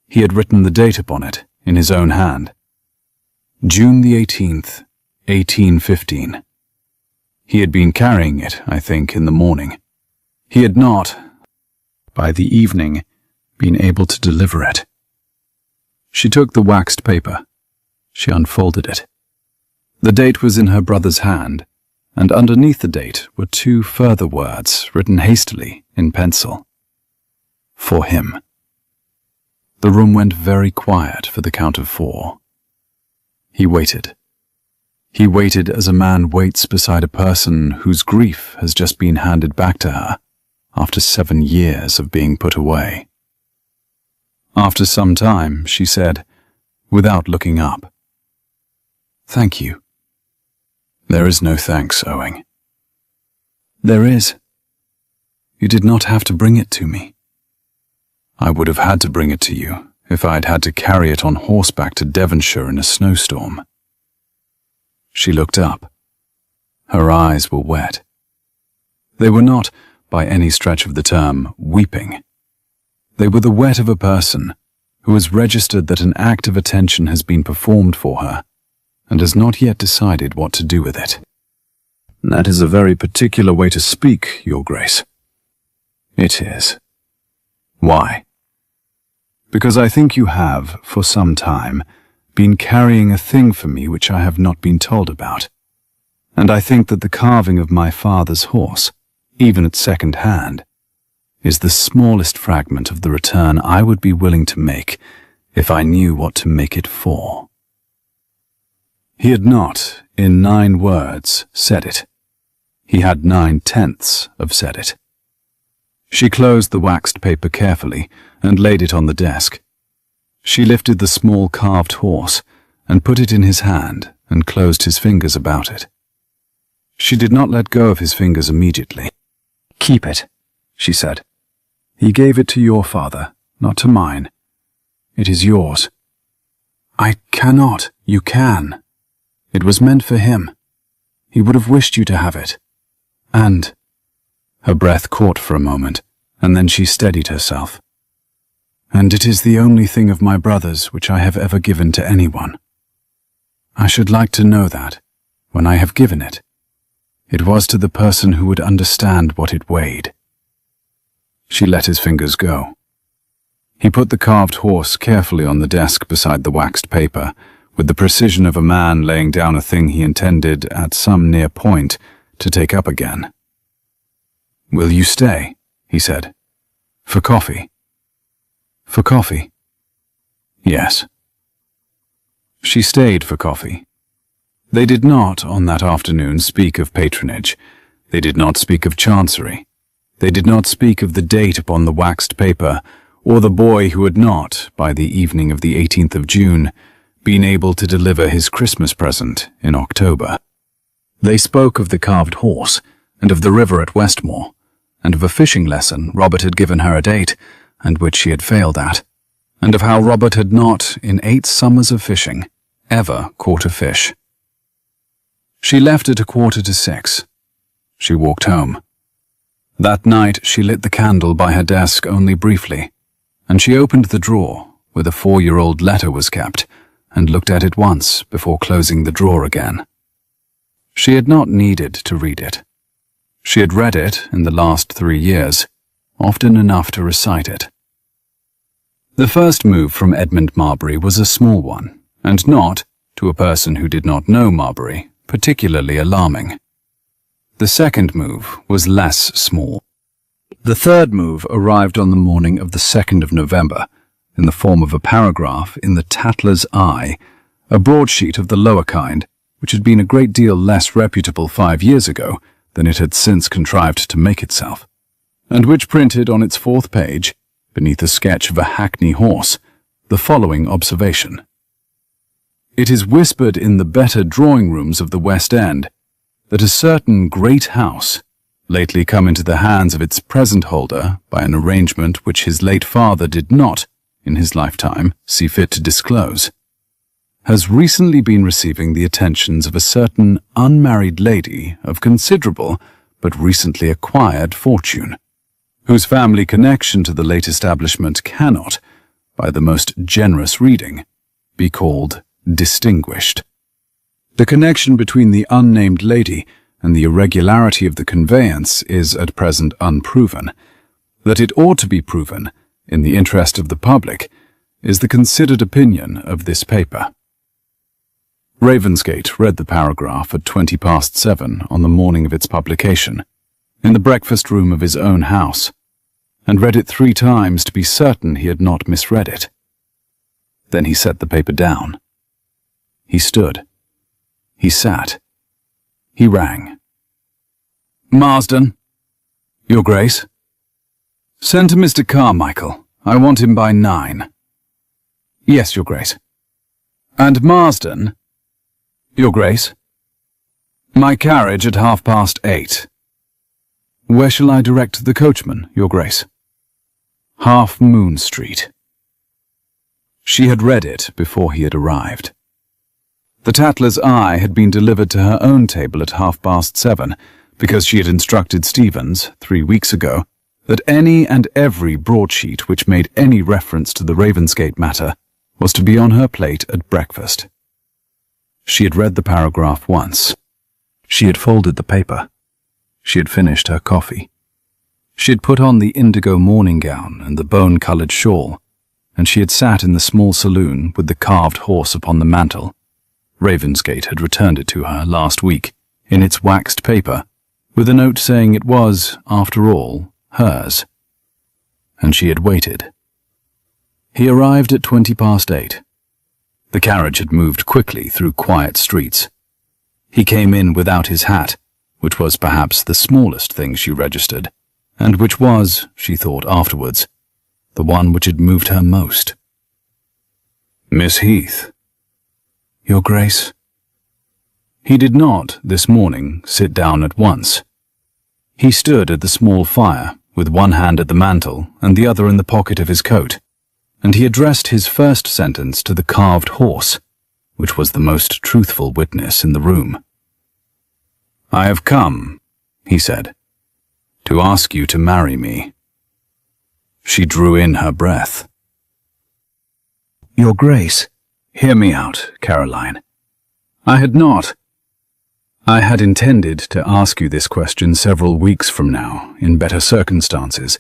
He had written the date upon it, in his own hand. June the 18th, 1815. He had been carrying it, I think, in the morning. He had not, by the evening, been able to deliver it. She took the waxed paper. She unfolded it. The date was in her brother's hand, and underneath the date were 2 further words written hastily in pencil. "For him." The room went very quiet for the count of 4. He waited. He waited as a man waits beside a person whose grief has just been handed back to her after 7 years of being put away. After some time, she said, without looking up, "Thank you." "There is no thanks, Owen." "There is. You did not have to bring it to me." "I would have had to bring it to you if I had had to carry it on horseback to Devonshire in a snowstorm." She looked up. Her eyes were wet. They were not, by any stretch of the term, weeping. They were the wet of a person who has registered that an act of attention has been performed for her and has not yet decided what to do with it. "That is a very particular way to speak, Your Grace." "It is." "Why?" "Because I think you have, for some time, been carrying a thing for me which I have not been told about. And I think that the carving of my father's horse, even at second hand, is the smallest fragment of the return I would be willing to make if I knew what to make it for." He had not, in 9 words, said it. He had 9/10 of said it. She closed the waxed paper carefully and laid it on the desk. She lifted the small carved horse and put it in his hand and closed his fingers about it. She did not let go of his fingers immediately. "Keep it," she said. "He gave it to your father, not to mine. It is yours." "I cannot. You can. It was meant for him. He would have wished you to have it. And—" Her breath caught for a moment, and then she steadied herself. "And it is the only thing of my brother's which I have ever given to anyone. I should like to know that, when I have given it, it was to the person who would understand what it weighed." She let his fingers go. He put the carved horse carefully on the desk beside the waxed paper, with the precision of a man laying down a thing he intended, at some near point, to take up again. "Will you stay?" he said. "For coffee?" "For coffee?" "Yes." She stayed for coffee. They did not, on that afternoon, speak of patronage. They did not speak of chancery. They did not speak of the date upon the waxed paper, or the boy who had not, by the evening of the 18th of June, been able to deliver his Christmas present in October. They spoke of the carved horse, and of the river at Westmore, and of a fishing lesson Robert had given her at 8, and which she had failed at, and of how Robert had not, in 8 summers of fishing, ever caught a fish. She left at 5:45. She walked home. That night she lit the candle by her desk only briefly, and she opened the drawer where the 4-year-old letter was kept, and looked at it once before closing the drawer again. She had not needed to read it. She had read it in the last 3 years, often enough to recite it. The first move from Edmund Marbury was a small one, and not, to a person who did not know Marbury, particularly alarming. The second move was less small. The third move arrived on the morning of the 2nd of November, in the form of a paragraph in the Tatler's Eye, a broadsheet of the lower kind, which had been a great deal less reputable 5 years ago than it had since contrived to make itself, and which printed on its 4th page, beneath a sketch of a hackney horse, the following observation: "It is whispered in the better drawing-rooms of the West End that a certain great house, lately come into the hands of its present holder by an arrangement which his late father did not, in his lifetime, see fit to disclose, has recently been receiving the attentions of a certain unmarried lady of considerable but recently acquired fortune, whose family connection to the late establishment cannot, by the most generous reading, be called distinguished. The connection between the unnamed lady and the irregularity of the conveyance is at present unproven. That it ought to be proven, in the interest of the public, is the considered opinion of this paper." Ravensgate read the paragraph at 7:20 on the morning of its publication, in the breakfast room of his own house, and read it 3 times to be certain he had not misread it. Then he set the paper down. He stood. He sat. He rang. "Marsden." "Your Grace?" "Send to Mr. Carmichael. I want him by 9. "Yes, Your Grace." "And Marsden." "Your Grace." "My carriage at 8:30. "Where shall I direct the coachman, Your Grace?" "Half Moon Street." She had read it before he had arrived. The Tatler's Eye had been delivered to her own table at 7:30, because she had instructed Stevens, 3 weeks ago, that any and every broadsheet which made any reference to the Ravensgate matter was to be on her plate at breakfast. She had read the paragraph once. She had folded the paper. She had finished her coffee. She had put on the indigo morning gown and the bone-coloured shawl, and she had sat in the small saloon with the carved horse upon the mantel. Ravensgate had returned it to her last week, in its waxed paper, with a note saying it was, after all, hers. And she had waited. He arrived at 8:20. The carriage had moved quickly through quiet streets. He came in without his hat, which was perhaps the smallest thing she registered, and which was, she thought afterwards, the one which had moved her most. "Miss Heath." "Your Grace." He did not, this morning, sit down at once. He stood at the small fire, with one hand at the mantel and the other in the pocket of his coat, and he addressed his first sentence to the carved horse, which was the most truthful witness in the room. "I have come," he said, "to ask you to marry me." She drew in her breath. "Your Grace." "Hear me out, Caroline. I had intended to ask you this question several weeks from now, in better circumstances,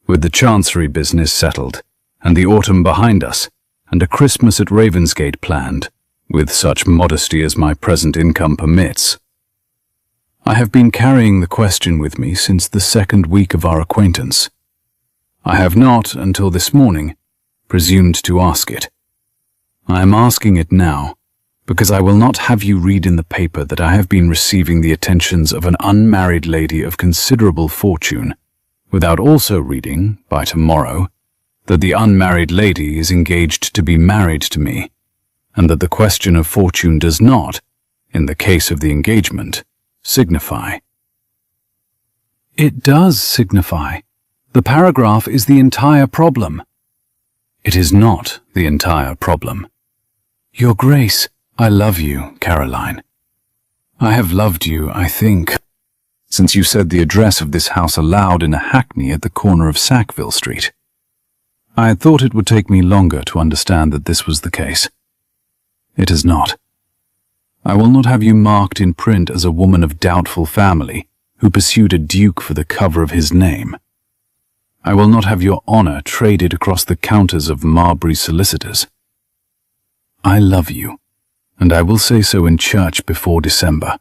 with the Chancery business settled, and the autumn behind us, and a Christmas at Ravensgate planned, with such modesty as my present income permits. I have been carrying the question with me since the second week of our acquaintance. I have not, until this morning, presumed to ask it. I am asking it now, because I will not have you read in the paper that I have been receiving the attentions of an unmarried lady of considerable fortune, without also reading, by tomorrow, that the unmarried lady is engaged to be married to me, and that the question of fortune does not, in the case of the engagement, signify." "It does signify. The paragraph is the entire problem." "It is not the entire problem." "Your Grace, I love you, Caroline. I have loved you, I think, since you said the address of this house aloud in a hackney at the corner of Sackville Street. I had thought it would take me longer to understand that this was the case. It has not. I will not have you marked in print as a woman of doubtful family who pursued a duke for the cover of his name. I will not have your honor traded across the counters of Marbury solicitors. I love you, and I will say so in church before December,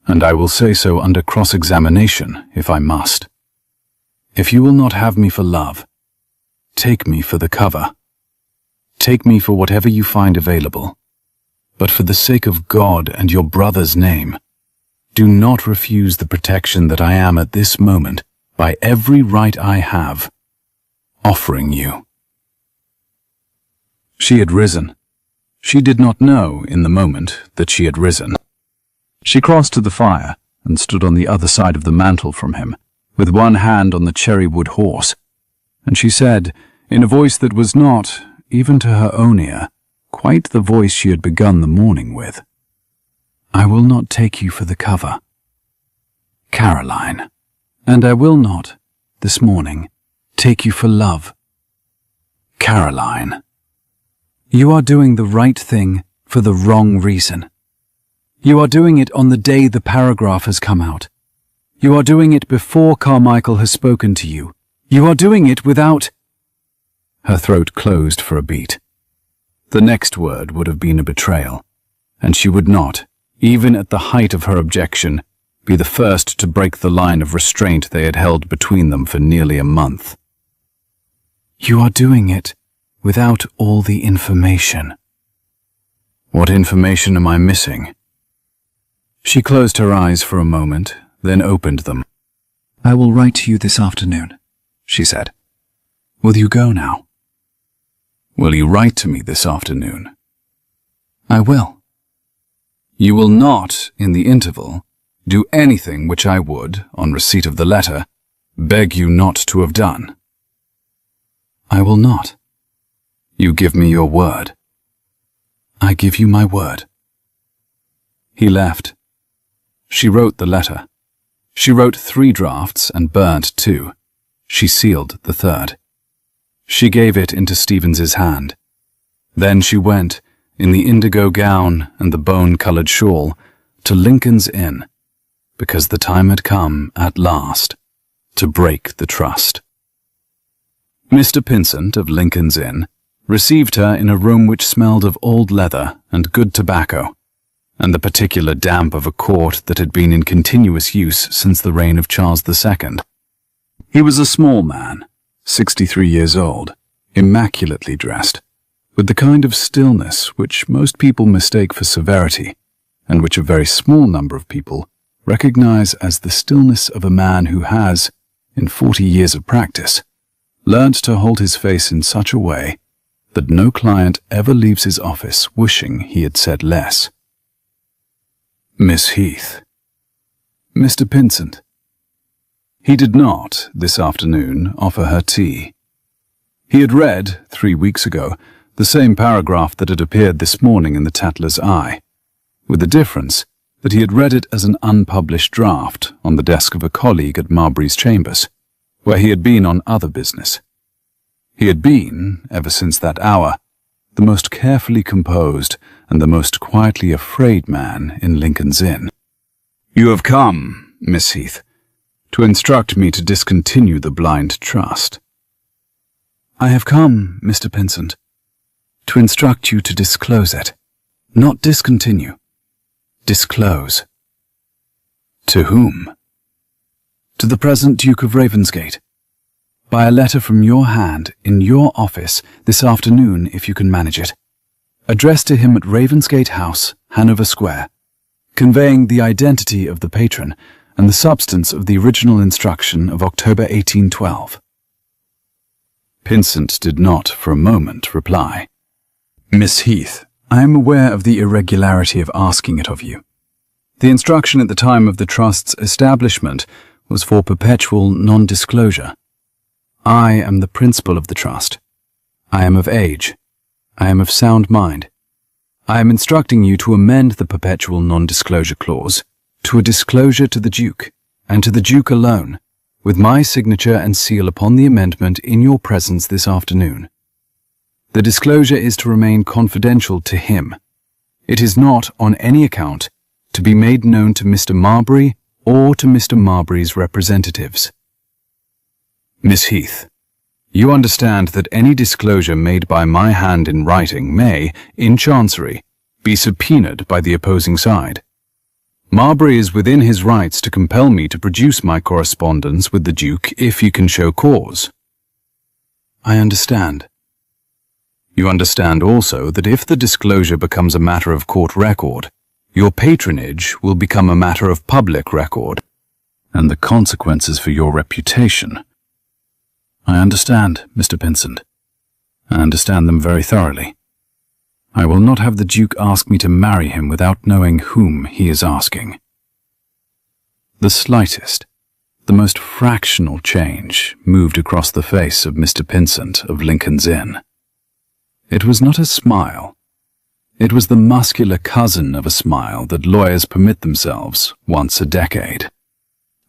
and I will say so under cross-examination if I must. If you will not have me for love, take me for the cover. Take me for whatever you find available. But for the sake of God and your brother's name, do not refuse the protection that I am at this moment, by every right I have, offering you." She had risen. She did not know, in the moment, that she had risen. She crossed to the fire and stood on the other side of the mantel from him, with one hand on the cherry-wood horse, and she said, in a voice that was not, even to her own ear, quite the voice she had begun the morning with, "I will not take you for the cover, Caroline, and I will not, this morning, take you for love, Caroline. You are doing the right thing for the wrong reason. You are doing it on the day the paragraph has come out. You are doing it before Carmichael has spoken to you. You are doing it without—" Her throat closed for a beat. The next word would have been a betrayal, and she would not, even at the height of her objection, be the first to break the line of restraint they had held between them for nearly a month. "You are doing it without all the information." "What information am I missing?" She closed her eyes for a moment, then opened them. "I will write to you this afternoon," she said. "Will you go now?" "Will you write to me this afternoon?" "I will." "You will not, in the interval, do anything which I would, on receipt of the letter, beg you not to have done?" "I will not." "You give me your word?" "I give you my word." He left. She wrote the letter. She wrote 3 drafts and burnt 2. She sealed the 3rd. She gave it into Stevens's hand. Then she went, in the indigo gown and the bone-coloured shawl, to Lincoln's Inn, because the time had come, at last, to break the trust. Mr. Pinsent of Lincoln's Inn received her in a room which smelled of old leather and good tobacco, and the particular damp of a court that had been in continuous use since the reign of Charles II. He was a small man, 63 years old, immaculately dressed, with the kind of stillness which most people mistake for severity, and which a very small number of people recognize as the stillness of a man who has, in 40 years of practice, learned to hold his face in such a way that no client ever leaves his office wishing he had said less. Miss Heath. Mr. Pinsent. He did not, this afternoon, offer her tea. He had read, 3 weeks ago, the same paragraph that had appeared this morning in the Tatler's Eye, with the difference that he had read it as an unpublished draft on the desk of a colleague at Marbury's chambers, where he had been on other business. He had been, ever since that hour, the most carefully composed and the most quietly afraid man in Lincoln's Inn. "You have come, Miss Heath, to instruct me to discontinue the blind trust." "I have come, Mr. Pinsent, to instruct you to disclose it. Not discontinue. Disclose." "To whom?" "To the present Duke of Ravensgate. By a letter from your hand in your office this afternoon, if you can manage it. Addressed to him at Ravensgate House, Hanover Square, conveying the identity of the patron and the substance of the original instruction of October 1812. Pinsent did not for a moment reply. "Miss Heath, I am aware of the irregularity of asking it of you. The instruction at the time of the Trust's establishment was for perpetual non-disclosure. I am the principal of the Trust. I am of age. I am of sound mind. I am instructing you to amend the perpetual non-disclosure clause to a disclosure to the Duke, and to the Duke alone, with my signature and seal upon the amendment in your presence this afternoon. The disclosure is to remain confidential to him. It is not, on any account, to be made known to Mr. Marbury or to Mr. Marbury's representatives. Miss Heath, you understand that any disclosure made by my hand in writing may, in Chancery, be subpoenaed by the opposing side. Marbury is within his rights to compel me to produce my correspondence with the Duke if he can show cause." "I understand." "You understand also that if the disclosure becomes a matter of court record, your patronage will become a matter of public record, and the consequences for your reputation—" "I understand, Mr. Pinsent. I understand them very thoroughly. I will not have the Duke ask me to marry him without knowing whom he is asking." The slightest, the most fractional change moved across the face of Mr. Pinsent of Lincoln's Inn. It was not a smile. It was the muscular cousin of a smile that lawyers permit themselves once a decade.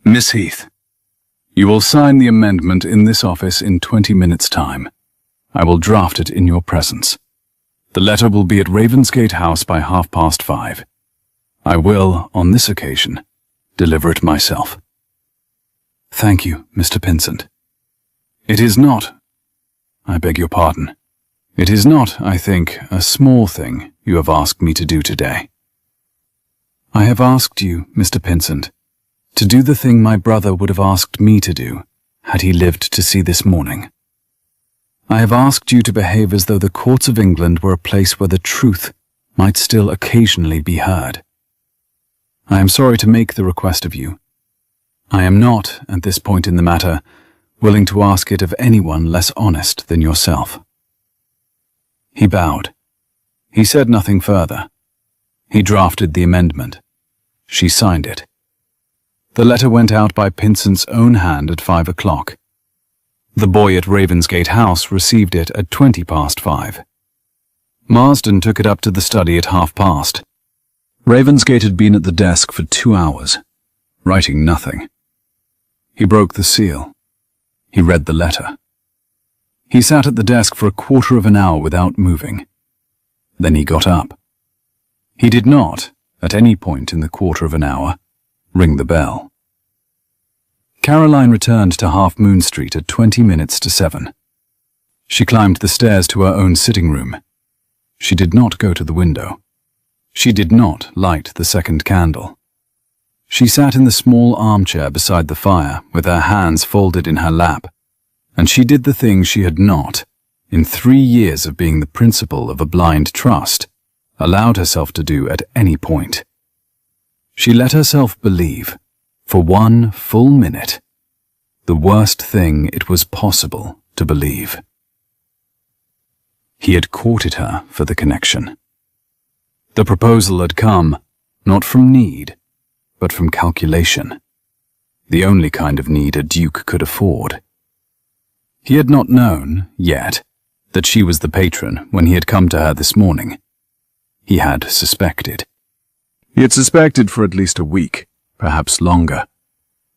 "Miss Heath, you will sign the amendment in this office in 20 minutes' time. I will draft it in your presence. The letter will be at Ravensgate House by 5:30. I will, on this occasion, deliver it myself." "Thank you, Mr. Pinsent. It is not— I beg your pardon. It is not, I think, a small thing you have asked me to do today. I have asked you, Mr. Pinsent, to do the thing my brother would have asked me to do, had he lived to see this morning. I have asked you to behave as though the courts of England were a place where the truth might still occasionally be heard. I am sorry to make the request of you. I am not, at this point in the matter, willing to ask it of anyone less honest than yourself." He bowed. He said nothing further. He drafted the amendment. She signed it. The letter went out by Pinsent's own hand at 5 o'clock. The boy at Ravensgate House received it at 5:20. Marsden took it up to the study at 5:30. Ravensgate had been at the desk for 2 hours, writing nothing. He broke the seal. He read the letter. He sat at the desk for a quarter of an hour without moving. Then he got up. He did not, at any point in the quarter of an hour, ring the bell. Caroline returned to Half Moon Street at 7:20. She climbed the stairs to her own sitting room. She did not go to the window. She did not light the second candle. She sat in the small armchair beside the fire with her hands folded in her lap, and she did the thing she had not, in 3 years of being the principal of a blind trust, allowed herself to do at any point. She let herself believe, for 1 full minute, the worst thing it was possible to believe. He had courted her for the connection. The proposal had come, not from need, but from calculation, the only kind of need a duke could afford. He had not known, yet, that she was the patron when he had come to her this morning. He had suspected. He had suspected for at least a week, perhaps longer.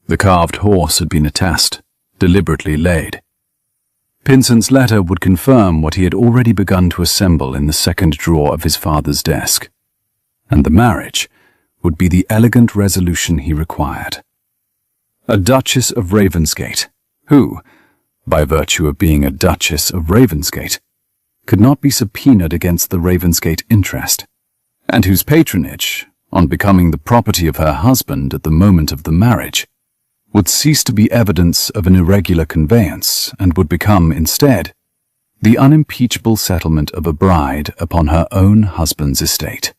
The carved horse had been a test, deliberately laid. Pinsent's letter would confirm what he had already begun to assemble in the second drawer of his father's desk, and the marriage would be the elegant resolution he required. A Duchess of Ravensgate, who, by virtue of being a Duchess of Ravensgate, could not be subpoenaed against the Ravensgate interest, and whose patronage, on becoming the property of her husband at the moment of the marriage, would cease to be evidence of an irregular conveyance and would become, instead, the unimpeachable settlement of a bride upon her own husband's estate.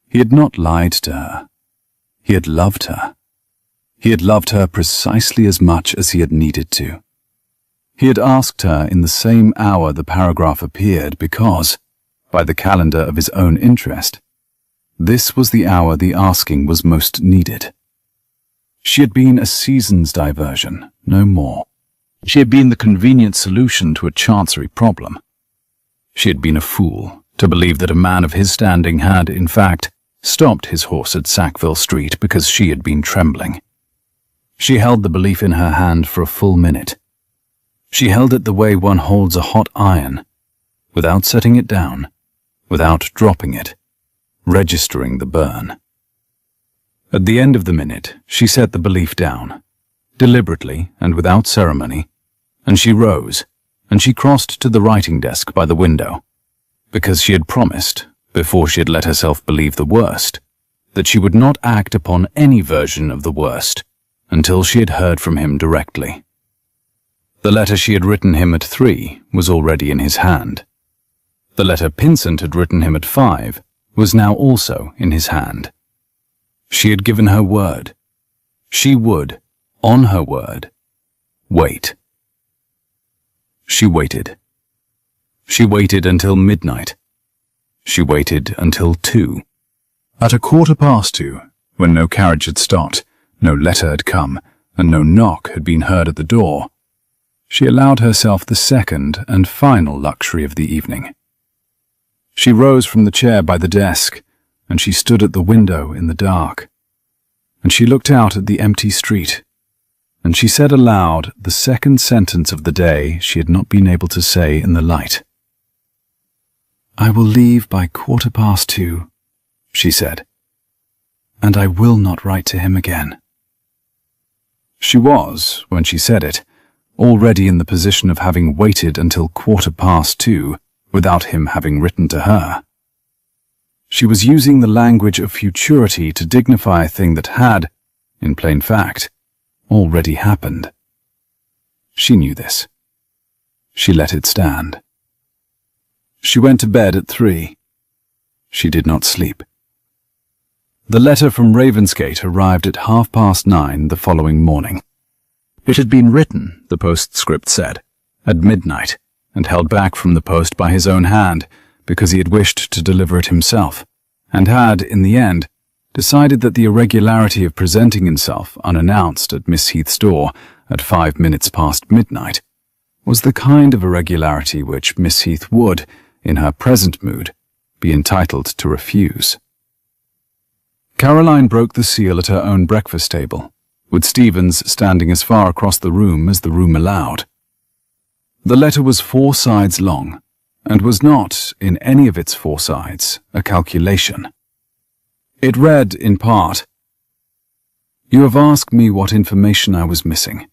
He had not lied to her. He had loved her. He had loved her precisely as much as he had needed to. He had asked her in the same hour the paragraph appeared because, by the calendar of his own interest, this was the hour the asking was most needed. She had been a season's diversion, no more. She had been the convenient solution to a chancery problem. She had been a fool to believe that a man of his standing had, in fact, stopped his horse at Sackville Street because she had been trembling. She held the belief in her hand for a full minute. She held it the way one holds a hot iron, without setting it down, without dropping it, registering the burn. At the end of the minute, she set the belief down, deliberately and without ceremony, and she rose, and she crossed to the writing desk by the window, because she had promised, before she had let herself believe the worst, that she would not act upon any version of the worst until she had heard from him directly. The letter she had written him at 3 was already in his hand. The letter Pinsent had written him at 5 was now also in his hand. She had given her word. She would, on her word, wait. She waited. She waited until midnight. She waited until 2. At 2:15, when no carriage had stopped, no letter had come, and no knock had been heard at the door, she allowed herself the second and final luxury of the evening. She rose from the chair by the desk, and she stood at the window in the dark, and she looked out at the empty street, and she said aloud the second sentence of the day she had not been able to say in the light. "I will leave by 2:15, she said, "and I will not write to him again." She was, when she said it, already in the position of having waited until 2:15 without him having written to her. She was using the language of futurity to dignify a thing that had, in plain fact, already happened. She knew this. She let it stand. She went to bed at 3. She did not sleep. The letter from Ravensgate arrived at 9:30 the following morning. It had been written, the postscript said, at midnight, and held back from the post by his own hand, because he had wished to deliver it himself, and had, in the end, decided that the irregularity of presenting himself unannounced at Miss Heath's door at 5 minutes past midnight was the kind of irregularity which Miss Heath would, in her present mood, be entitled to refuse. Caroline broke the seal at her own breakfast table, with Stevens standing as far across the room as the room allowed. The letter was 4 sides long, and was not, in any of its 4 sides, a calculation. It read, in part, "You have asked me what information I was missing.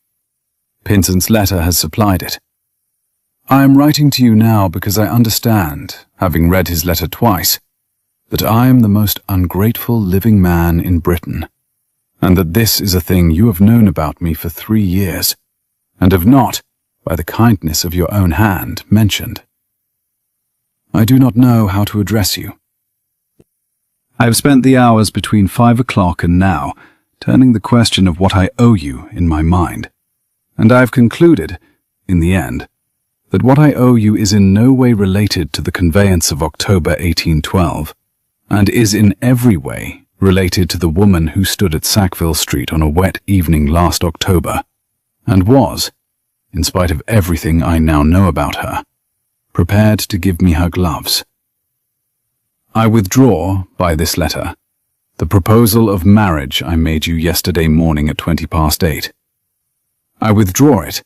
Pinsent's letter has supplied it. I am writing to you now because I understand, having read his letter twice, that I am the most ungrateful living man in Britain, and that this is a thing you have known about me for 3 years, and have not, by the kindness of your own hand, mentioned. I do not know how to address you. I have spent the hours between 5 o'clock and now turning the question of what I owe you in my mind. and I have concluded, in the end, that what I owe you is in no way related to the conveyance of October 1812, and is in every way related to the woman who stood at Sackville Street on a wet evening last October, and was, in spite of everything I now know about her, prepared to give me her gloves. I withdraw, by this letter, the proposal of marriage I made you yesterday morning at 8:20. I withdraw it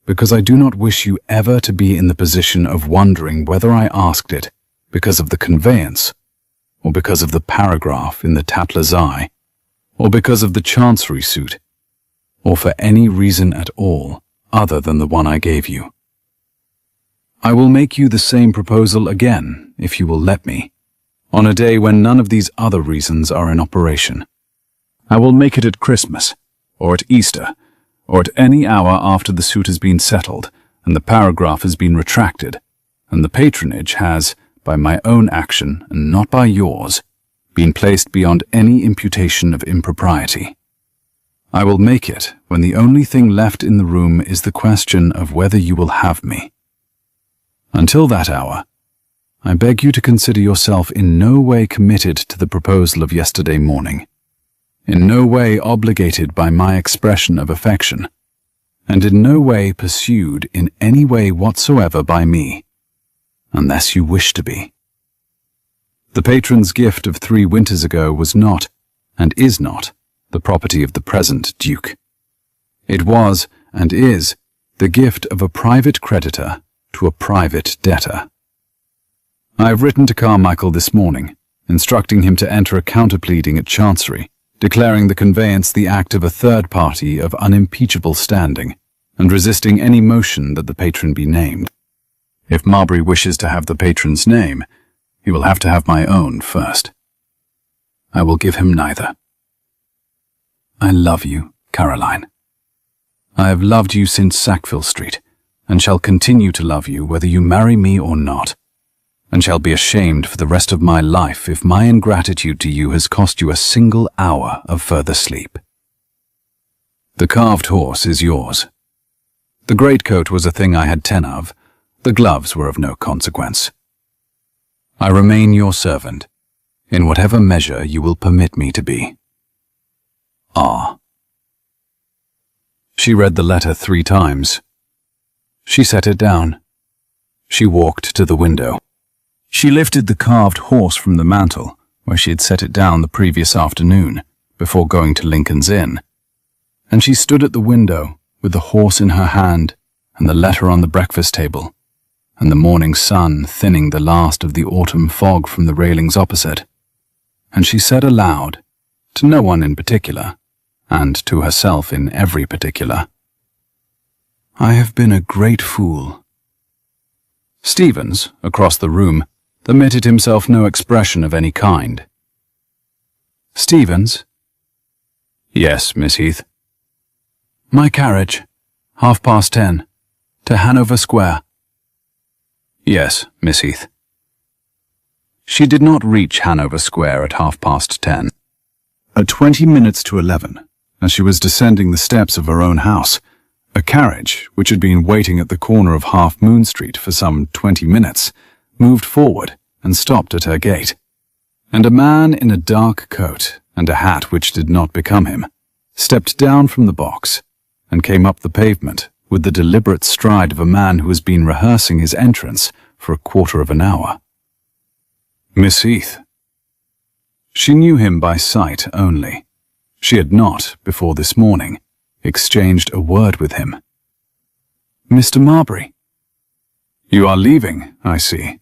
because I do not wish you ever to be in the position of wondering whether I asked it because of the conveyance, or because of the paragraph in the Tatler's Eye, or because of the Chancery suit, or for any reason at all other than the one I gave you. I will make you the same proposal again, if you will let me, on a day when none of these other reasons are in operation. I will make it at Christmas, or at Easter, or at any hour after the suit has been settled, and the paragraph has been retracted, and the patronage has, by my own action and not by yours, been placed beyond any imputation of impropriety. I will make it when the only thing left in the room is the question of whether you will have me. Until that hour, I beg you to consider yourself in no way committed to the proposal of yesterday morning, in no way obligated by my expression of affection, and in no way pursued in any way whatsoever by me, unless you wish to be. The patron's gift of 3 winters ago was not, and is not, the property of the present Duke. It was, and is, the gift of a private creditor to a private debtor. I have written to Carmichael this morning, instructing him to enter a counterpleading at Chancery, declaring the conveyance the act of a third party of unimpeachable standing, and resisting any motion that the patron be named. If Marbury wishes to have the patron's name, he will have to have my own first. I will give him neither. I love you, Caroline. I have loved you since Sackville Street, and shall continue to love you whether you marry me or not, and shall be ashamed for the rest of my life if my ingratitude to you has cost you a single hour of further sleep. The carved horse is yours. The greatcoat was a thing I had 10 of. The gloves were of no consequence. I remain your servant, in whatever measure you will permit me to be. R. She read the letter 3 times. She set it down. She walked to the window. She lifted the carved horse from the mantel, where she had set it down the previous afternoon, before going to Lincoln's Inn, and she stood at the window, with the horse in her hand, and the letter on the breakfast table, and the morning sun thinning the last of the autumn fog from the railings opposite, and she said aloud, to no one in particular, and to herself in every particular, I have been a great fool. Stevens, across the room, permitted himself no expression of any kind. Stevens? Yes, Miss Heath. My carriage, 10:30, to Hanover Square. Yes, Miss Heath. She did not reach Hanover Square at 10:30. At 20 minutes to 11, as she was descending the steps of her own house, a carriage, which had been waiting at the corner of Half Moon Street for some 20 minutes, moved forward and stopped at her gate, and a man in a dark coat and a hat which did not become him stepped down from the box and came up the pavement with the deliberate stride of a man who has been rehearsing his entrance for a quarter of an hour. Miss Heath. She knew him by sight only. She had not, before this morning, exchanged a word with him. Mr. Marbury. You are leaving, I see.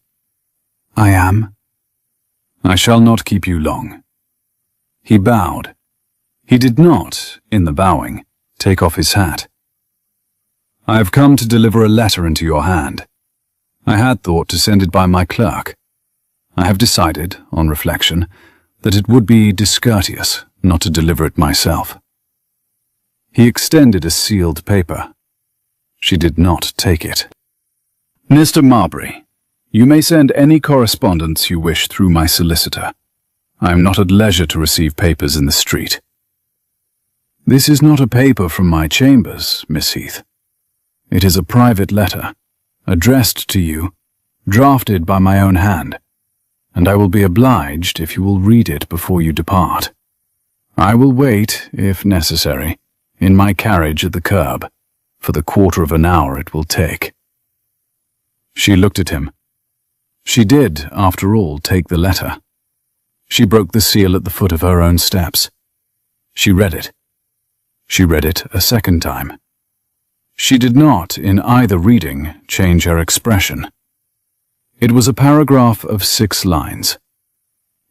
I am. I shall not keep you long. He bowed. He did not, in the bowing, take off his hat. I have come to deliver a letter into your hand. I had thought to send it by my clerk. I have decided, on reflection, that it would be discourteous not to deliver it myself. He extended a sealed paper. She did not take it. Mr. Marbury, you may send any correspondence you wish through my solicitor. I am not at leisure to receive papers in the street. This is not a paper from my chambers, Miss Heath. It is a private letter, addressed to you, drafted by my own hand, and I will be obliged if you will read it before you depart. I will wait, if necessary, in my carriage at the curb, for the quarter of an hour it will take." She looked at him. She did, after all, take the letter. She broke the seal at the foot of her own steps. She read it. She read it a second time. She did not, in either reading, change her expression. It was a paragraph of 6 lines.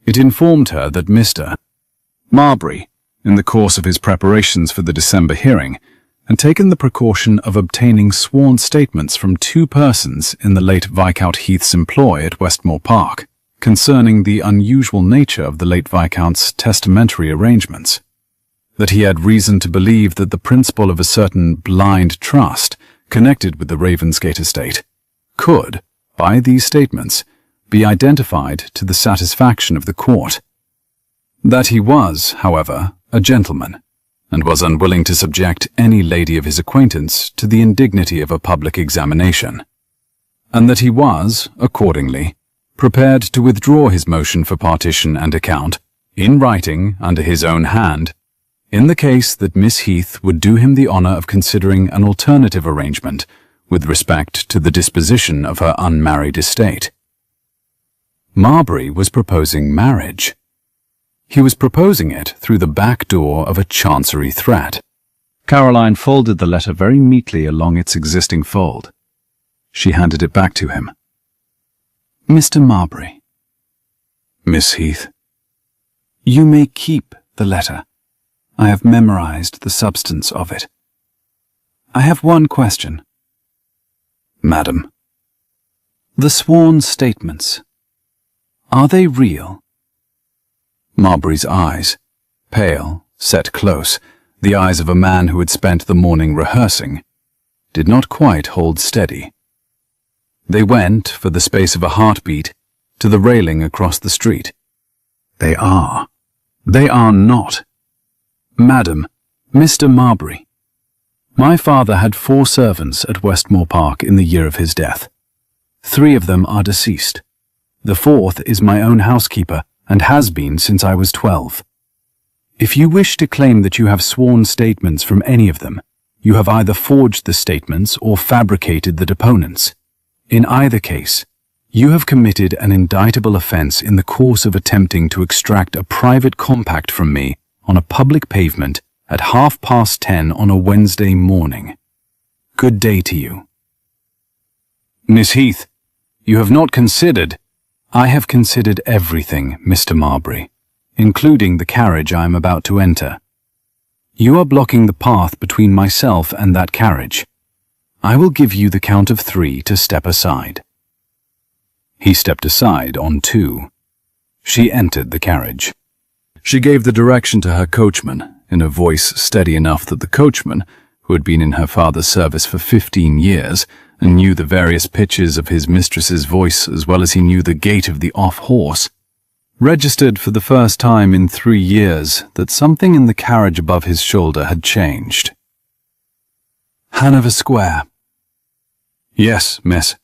It informed her that Mr. Marbury, in the course of his preparations for the December hearing, had taken the precaution of obtaining sworn statements from 2 persons in the late Viscount Heath's employ at Westmore Park concerning the unusual nature of the late Viscount's testamentary arrangements, that he had reason to believe that the principal of a certain blind trust connected with the Ravensgate estate could, by these statements, be identified to the satisfaction of the court. That he was, however, a gentleman, and was unwilling to subject any lady of his acquaintance to the indignity of a public examination, and that he was, accordingly, prepared to withdraw his motion for partition and account, in writing under his own hand, in the case that Miss Heath would do him the honour of considering an alternative arrangement with respect to the disposition of her unmarried estate. Marbury was proposing marriage. He was proposing it through the back door of a chancery threat. Caroline folded the letter very neatly along its existing fold. She handed it back to him. "Mr. Marbury." "Miss Heath." "You may keep the letter. I have memorized the substance of it. I have one question." "Madam." "The sworn statements. Are they real?" Marbury's eyes, pale, set close, the eyes of a man who had spent the morning rehearsing, did not quite hold steady. They went, for the space of a heartbeat, to the railing across the street. "They are. They are not. Madam, Mr. Marbury, my father had 4 servants at Westmore Park in the year of his death. 3 of them are deceased. The 4th is my own housekeeper, and has been since I was 12. If you wish to claim that you have sworn statements from any of them, you have either forged the statements or fabricated the deponents. In either case, you have committed an indictable offence in the course of attempting to extract a private compact from me on a public pavement at 10:30 on a Wednesday morning. Good day to you." "Miss Heath, you have not considered—" "I have considered everything, Mr. Marbury, including the carriage I am about to enter. You are blocking the path between myself and that carriage. I will give you the count of 3 to step aside." He stepped aside on 2. She entered the carriage. She gave the direction to her coachman, in a voice steady enough that the coachman, who had been in her father's service for 15 years, and knew the various pitches of his mistress's voice as well as he knew the gait of the off-horse, registered for the first time in 3 years that something in the carriage above his shoulder had changed. "Hanover Square." "Yes, miss."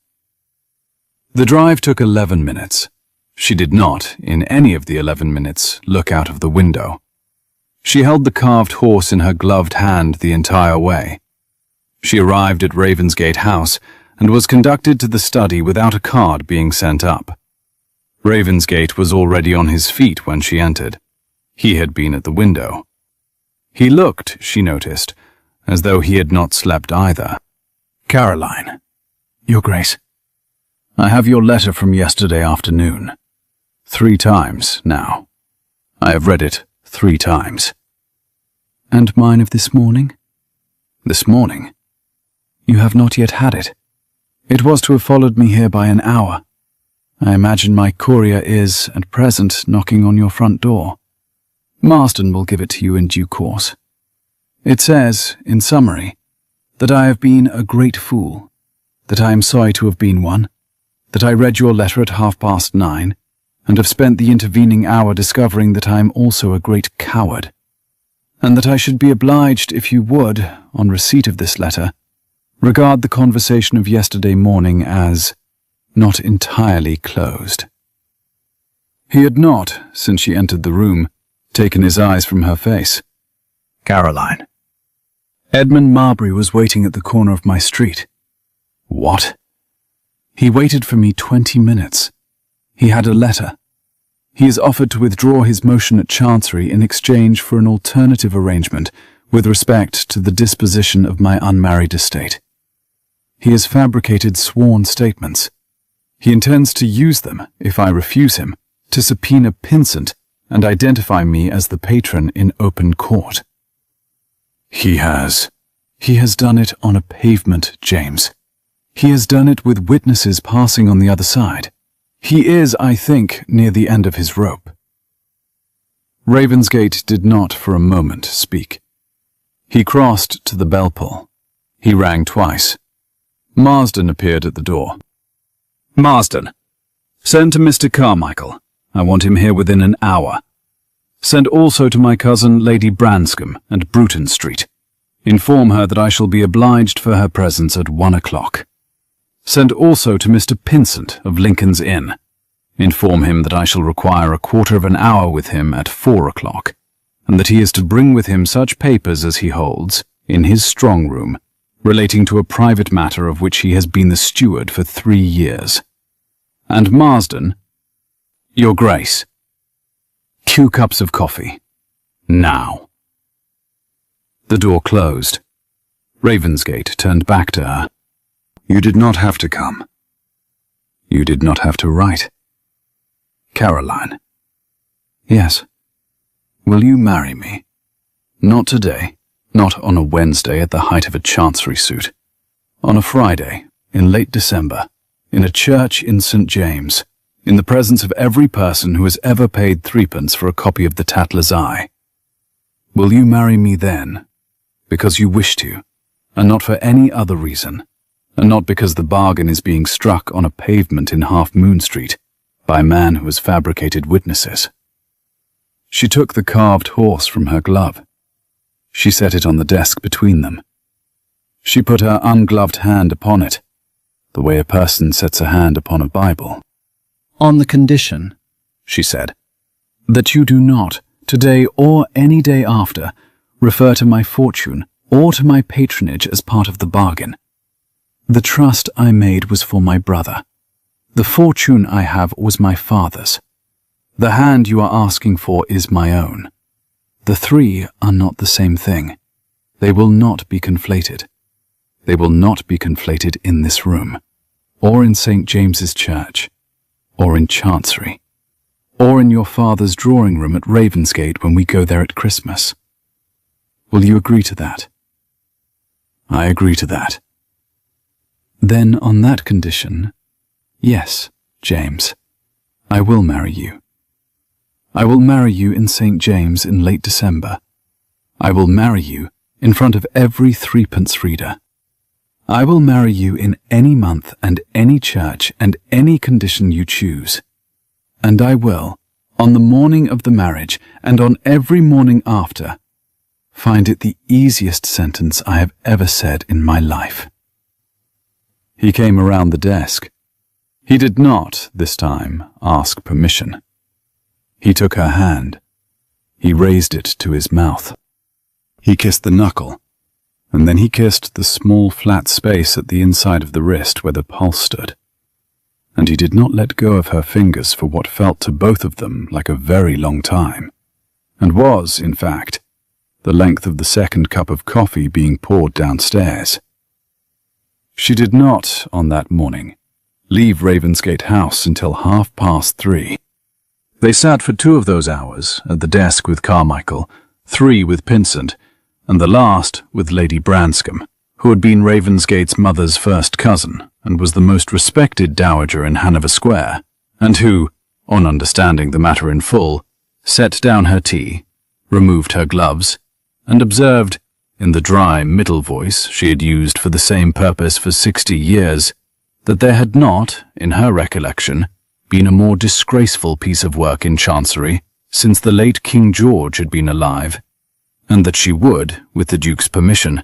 The drive took 11 minutes. She did not, in any of the 11 minutes, look out of the window. She held the carved horse in her gloved hand the entire way. She arrived at Ravensgate House and was conducted to the study without a card being sent up. Ravensgate was already on his feet when she entered. He had been at the window. He looked, she noticed, as though he had not slept either. "Caroline." "Your Grace." "I have your letter from yesterday afternoon. 3 times now. I have read it 3 times. "And mine of this morning?" "This morning?" "You have not yet had it. It was to have followed me here by an hour. I imagine my courier is, at present, knocking on your front door. Marston will give it to you in due course. It says, in summary, that I have been a great fool, that I am sorry to have been one, that I read your letter at 9:30, and have spent the intervening hour discovering that I am also a great coward, and that I should be obliged if you would, on receipt of this letter, Regard the conversation of yesterday morning as not entirely closed. He had not, since she entered the room, taken his eyes from her face. Caroline. Edmund Marbury was waiting at the corner of my street. What? He waited for me 20 minutes. He had a letter. He has offered to withdraw his motion at Chancery in exchange for an alternative arrangement with respect to the disposition of my unmarried estate. He has fabricated sworn statements. He intends to use them, if I refuse him, to subpoena Pinsent and identify me as the patron in open court. He has done it on a pavement, James. He has done it with witnesses passing on the other side. He is, I think, near the end of his rope. Ravensgate did not for a moment speak. He crossed to the bell pull. He rang twice. Marsden appeared at the door. Marsden. Send to Mr. Carmichael. I want him here within an hour. Send also to my cousin Lady Branscombe at Bruton Street. Inform her that I shall be obliged for her presence at 1 o'clock. Send also to Mr. Pinsent of Lincoln's Inn. Inform him that I shall require a quarter of an hour with him at 4 o'clock, and that he is to bring with him such papers as he holds, in his strong room, relating to a private matter of which he has been the steward for 3 years. And Marsden, Your Grace, 2 cups of coffee. Now. The door closed. Ravensgate turned back to her. You did not have to come. You did not have to write. Caroline. Yes. Will you marry me? Not today, not on a Wednesday at the height of a Chancery suit. On a Friday, in late December, in a church in St. James, in the presence of every person who has ever paid 3p for a copy of the Tatler's Eye. Will you marry me then, because you wish to, and not for any other reason, and not because the bargain is being struck on a pavement in Half Moon Street by a man who has fabricated witnesses? She took the carved horse from her glove. She set it on the desk between them. She put her ungloved hand upon it, the way a person sets a hand upon a Bible. On the condition, she said, that you do not, today or any day after, refer to my fortune or to my patronage as part of the bargain. The trust I made was for my brother. The fortune I have was my father's. The hand you are asking for is my own. The 3 are not the same thing. They will not be conflated. They will not be conflated in this room, or in St. James's Church, or in Chancery, or in your father's drawing room at Ravensgate when we go there at Christmas. Will you agree to that? I agree to that. Then on that condition, yes, James, I will marry you. I will marry you in St. James in late December. I will marry you in front of every 3p reader. I will marry you in any month and any church and any condition you choose. And I will, on the morning of the marriage and on every morning after, find it the easiest sentence I have ever said in my life. He came around the desk. He did not, this time, ask permission. He took her hand. He raised it to his mouth. He kissed the knuckle, and then he kissed the small flat space at the inside of the wrist where the pulse stood. And he did not let go of her fingers for what felt to both of them like a very long time, and was, in fact, the length of the second cup of coffee being poured downstairs. She did not, on that morning, leave Ravensgate House until 3:30. They sat for 2 of those hours at the desk with Carmichael, 3 with Pinsent, and the last with Lady Branscombe, who had been Ravensgate's mother's first cousin and was the most respected dowager in Hanover Square, and who, on understanding the matter in full, set down her tea, removed her gloves, and observed, in the dry middle voice she had used for the same purpose for 60 years, that there had not, in her recollection, been a more disgraceful piece of work in Chancery since the late King George had been alive, and that she would, with the Duke's permission,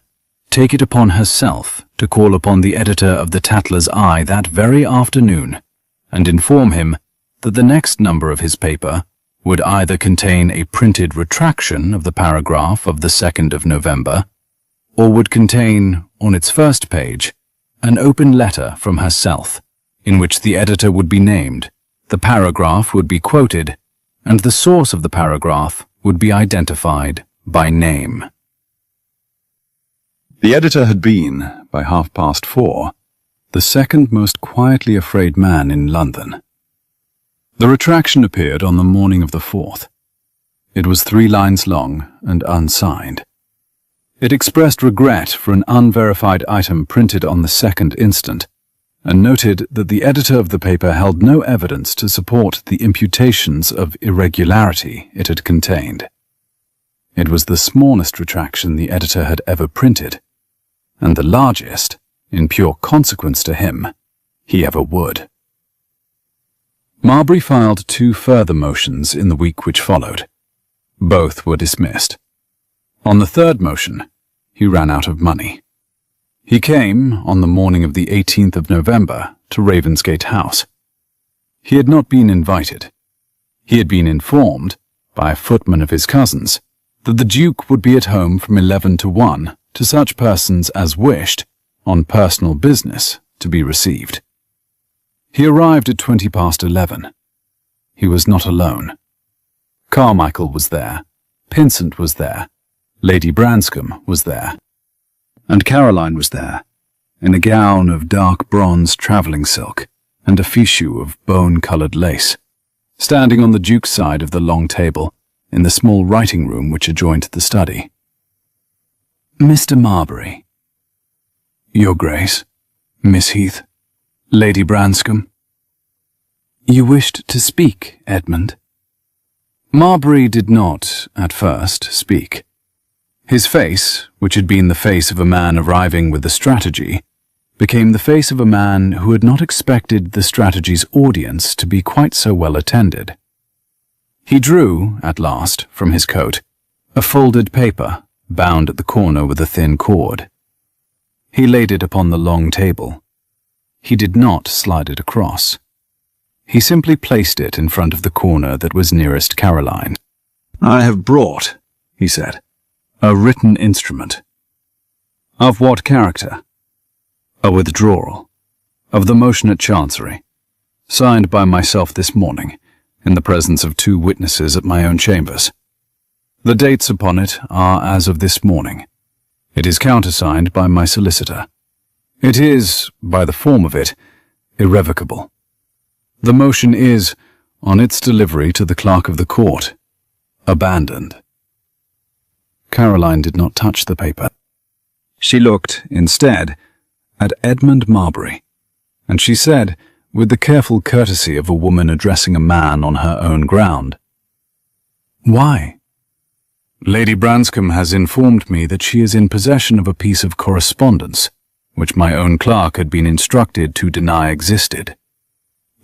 take it upon herself to call upon the editor of the Tatler's Eye that very afternoon and inform him that the next number of his paper would either contain a printed retraction of the paragraph of the 2nd of November, or would contain, on its first page, an open letter from herself, in which the editor would be named, the paragraph would be quoted, and the source of the paragraph would be identified by name. The editor had been, by 4:30, the second most quietly afraid man in London. The retraction appeared on the morning of the 4th. It was 3 lines long and unsigned. It expressed regret for an unverified item printed on the 2nd instant, and noted that the editor of the paper held no evidence to support the imputations of irregularity it had contained. It was the smallest retraction the editor had ever printed, and the largest, in pure consequence to him, he ever would. Marbury filed 2 further motions in the week which followed. Both were dismissed. On the 3rd motion, he ran out of money. He came, on the morning of the 18th of November, to Ravensgate House. He had not been invited. He had been informed, by a footman of his cousin's, that the Duke would be at home from 11 to 1 to such persons as wished, on personal business, to be received. He arrived at 11:20. He was not alone. Carmichael was there, Pinsent was there, Lady Branscombe was there, and Caroline was there, in a gown of dark bronze travelling silk and a fichu of bone-coloured lace, standing on the Duke's side of the long table in the small writing-room which adjoined the study. Mr. Marbury. Your Grace, Miss Heath, Lady Branscombe. You wished to speak, Edmund? Marbury did not, at first, speak. His face, which had been the face of a man arriving with a strategy, became the face of a man who had not expected the strategy's audience to be quite so well attended. He drew, at last, from his coat, a folded paper, bound at the corner with a thin cord. He laid it upon the long table. He did not slide it across. He simply placed it in front of the corner that was nearest Caroline. "I have brought," he said, "a written instrument." "Of what character?" "A withdrawal. Of the motion at Chancery. Signed by myself this morning, in the presence of 2 witnesses at my own chambers. The dates upon it are as of this morning. It is countersigned by my solicitor. It is, by the form of it, irrevocable. The motion is, on its delivery to the clerk of the court, abandoned." Caroline did not touch the paper. She looked, instead, at Edmund Marbury, and she said, with the careful courtesy of a woman addressing a man on her own ground, "Why?" "Lady Branscombe has informed me that she is in possession of a piece of correspondence, which my own clerk had been instructed to deny existed.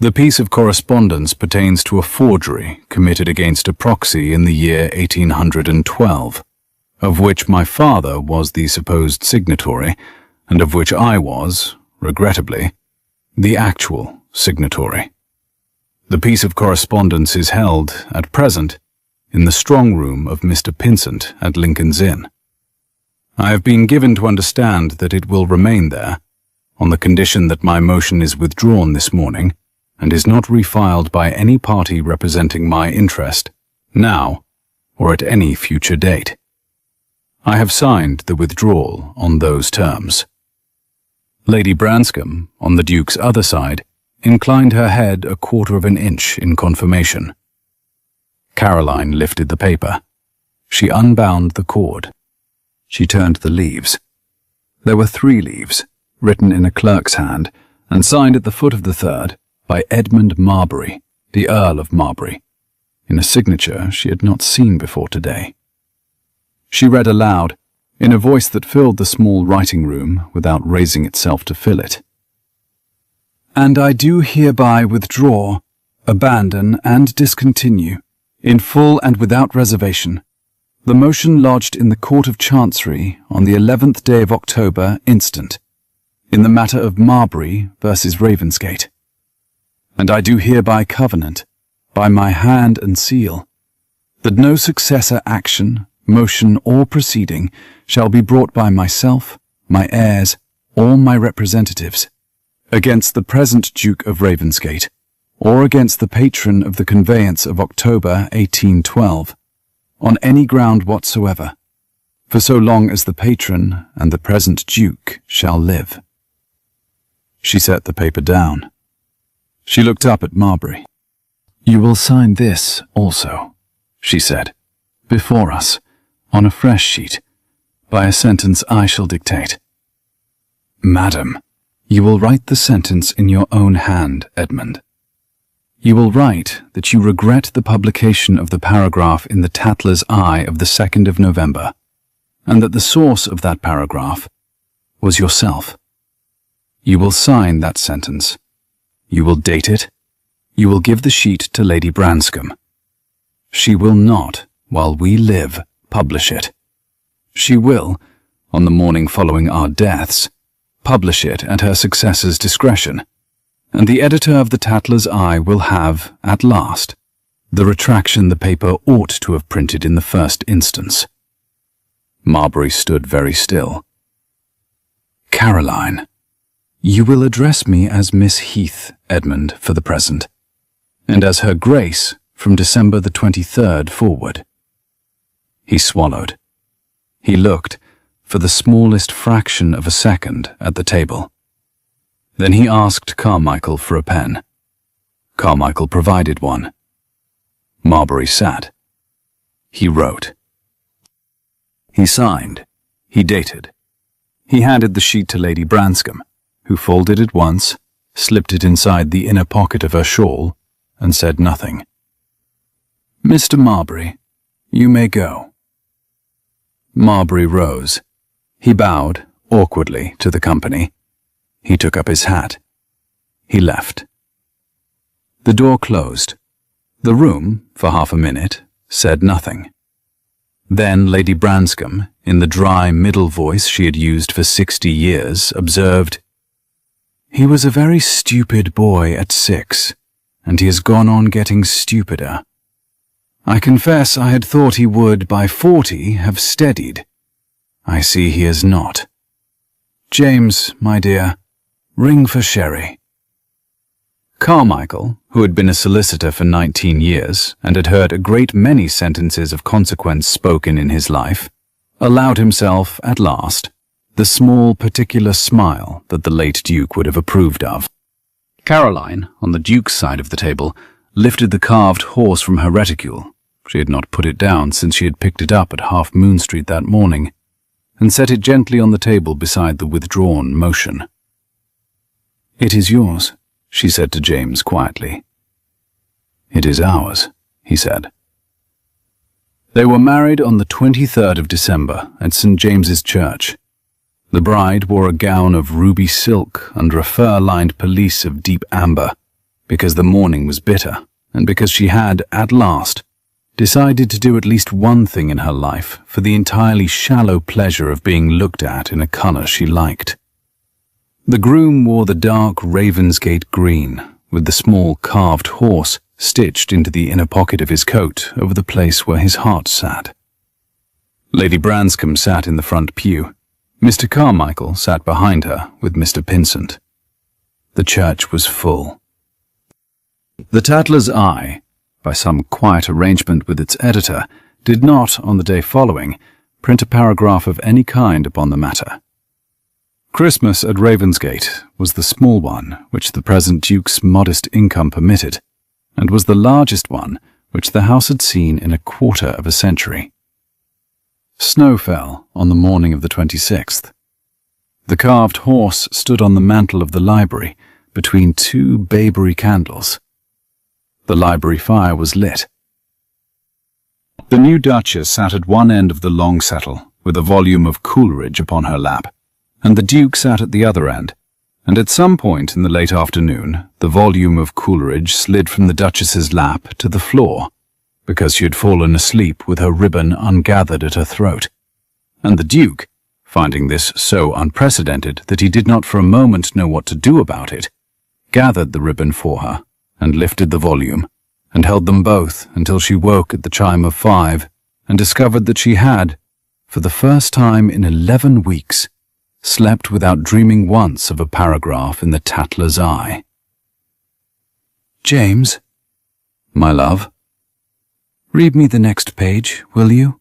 The piece of correspondence pertains to a forgery committed against a proxy in the year 1812, of which my father was the supposed signatory, and of which I was, regrettably, the actual signatory. The piece of correspondence is held, at present, in the strong room of Mr. Pinsent at Lincoln's Inn. I have been given to understand that it will remain there, on the condition that my motion is withdrawn this morning, and is not refiled by any party representing my interest, now, or at any future date. I have signed the withdrawal on those terms." Lady Branscombe, on the Duke's other side, inclined her head 1/4 inch in confirmation. Caroline lifted the paper. She unbound the cord. She turned the leaves. There were 3 leaves, written in a clerk's hand, and signed at the foot of the 3rd by Edmund Marbury, the Earl of Marbury, in a signature she had not seen before today. She read aloud, in a voice that filled the small writing-room without raising itself to fill it. "And I do hereby withdraw, abandon, and discontinue, in full and without reservation, The motion lodged in the Court of Chancery on the 11th day of October instant, in the matter of Marbury versus Ravensgate. And I do hereby covenant, by my hand and seal, that no successor action, motion, or proceeding shall be brought by myself, my heirs, or my representatives, against the present Duke of Ravensgate, or against the patron of the conveyance of October 1812, on any ground whatsoever, for so long as the patron and the present Duke shall live. She set the paper down. She looked up at Marbury. "You will sign this also," she said, "before us, on a fresh sheet, by a sentence I shall dictate." "Madam, you will write the sentence in your own hand, Edmund. You will write that you regret the publication of the paragraph in the Tatler's Eye of the 2nd of November, and that the source of that paragraph was yourself. You will sign that sentence. You will date it. You will give the sheet to Lady Branscombe. She will not, while we live, publish it. She will, on the morning following our deaths, publish it at her successor's discretion, and the editor of the Tatler's Eye will have, at last, the retraction the paper ought to have printed in the first instance." Marbury stood very still. "Caroline, you will address me as Miss Heath, Edmund, for the present, and as Her Grace from December the 23rd forward." He swallowed. He looked, for the smallest fraction of a second, at the table. Then he asked Carmichael for a pen. Carmichael provided one. Marbury sat. He wrote. He signed. He dated. He handed the sheet to Lady Branscombe, who folded it once, slipped it inside the inner pocket of her shawl, and said nothing. "Mr. Marbury, you may go." Marbury rose. He bowed, awkwardly, to the company. He took up his hat. He left. The door closed. The room, for half a minute, said nothing. Then Lady Branscombe, in the dry middle voice she had used for 60 years, observed, "He was a very stupid boy at 6, and he has gone on getting stupider. I confess I had thought he would, by 40, have steadied. I see he has not. James, my dear, ring for sherry." Carmichael, who had been a solicitor for 19 years and had heard a great many sentences of consequence spoken in his life, allowed himself, at last, the small particular smile that the late Duke would have approved of. Caroline, on the Duke's side of the table, lifted the carved horse from her reticule — she had not put it down since she had picked it up at Half Moon Street that morning — and set it gently on the table beside the withdrawn motion. "It is yours," she said to James quietly. "It is ours," he said. They were married on the 23rd of December at St. James's Church. The bride wore a gown of ruby silk under a fur-lined pelisse of deep amber, because the morning was bitter, and because she had, at last, decided to do at least one thing in her life for the entirely shallow pleasure of being looked at in a colour she liked. The groom wore the dark Ravensgate green, with the small carved horse stitched into the inner pocket of his coat over the place where his heart sat. Lady Branscombe sat in the front pew. Mr. Carmichael sat behind her with Mr. Pinsent. The church was full. The Tatler's Eye, by some quiet arrangement with its editor, did not, on the day following, print a paragraph of any kind upon the matter. Christmas at Ravensgate was the small one which the present Duke's modest income permitted, and was the largest one which the house had seen in a quarter of a century. Snow fell on the morning of the 26th. The carved horse stood on the mantel of the library between two Bayberry candles. The library fire was lit. The new Duchess sat at one end of the long settle, with a volume of Coleridge upon her lap, and the Duke sat at the other end, and at some point in the late afternoon the volume of Coleridge slid from the Duchess's lap to the floor, because she had fallen asleep with her ribbon ungathered at her throat, and the Duke, finding this so unprecedented that he did not for a moment know what to do about it, gathered the ribbon for her and lifted the volume, and held them both until she woke at the chime of 5 and discovered that she had, for the first time in 11 weeks, slept without dreaming once of a paragraph in the Tatler's Eye. "James, my love, read me the next page, will you?"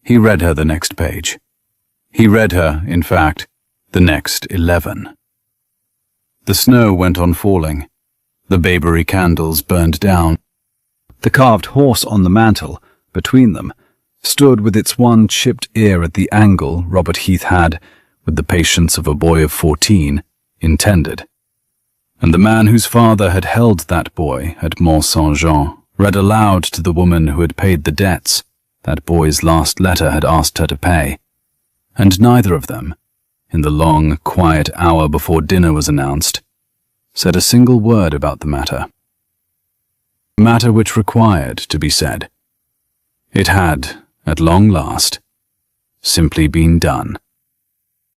He read her the next page. He read her, in fact, the next 11. The snow went on falling. The Bayberry candles burned down. The carved horse on the mantel, between them, stood with its one chipped ear at the angle Robert Heath had, with the patience of a boy of 14, intended. And the man whose father had held that boy at Mont Saint-Jean read aloud to the woman who had paid the debts that boy's last letter had asked her to pay. And neither of them, in the long, quiet hour before dinner was announced, said a single word about the matter. Matter which required to be said. It had, at long last, simply been done.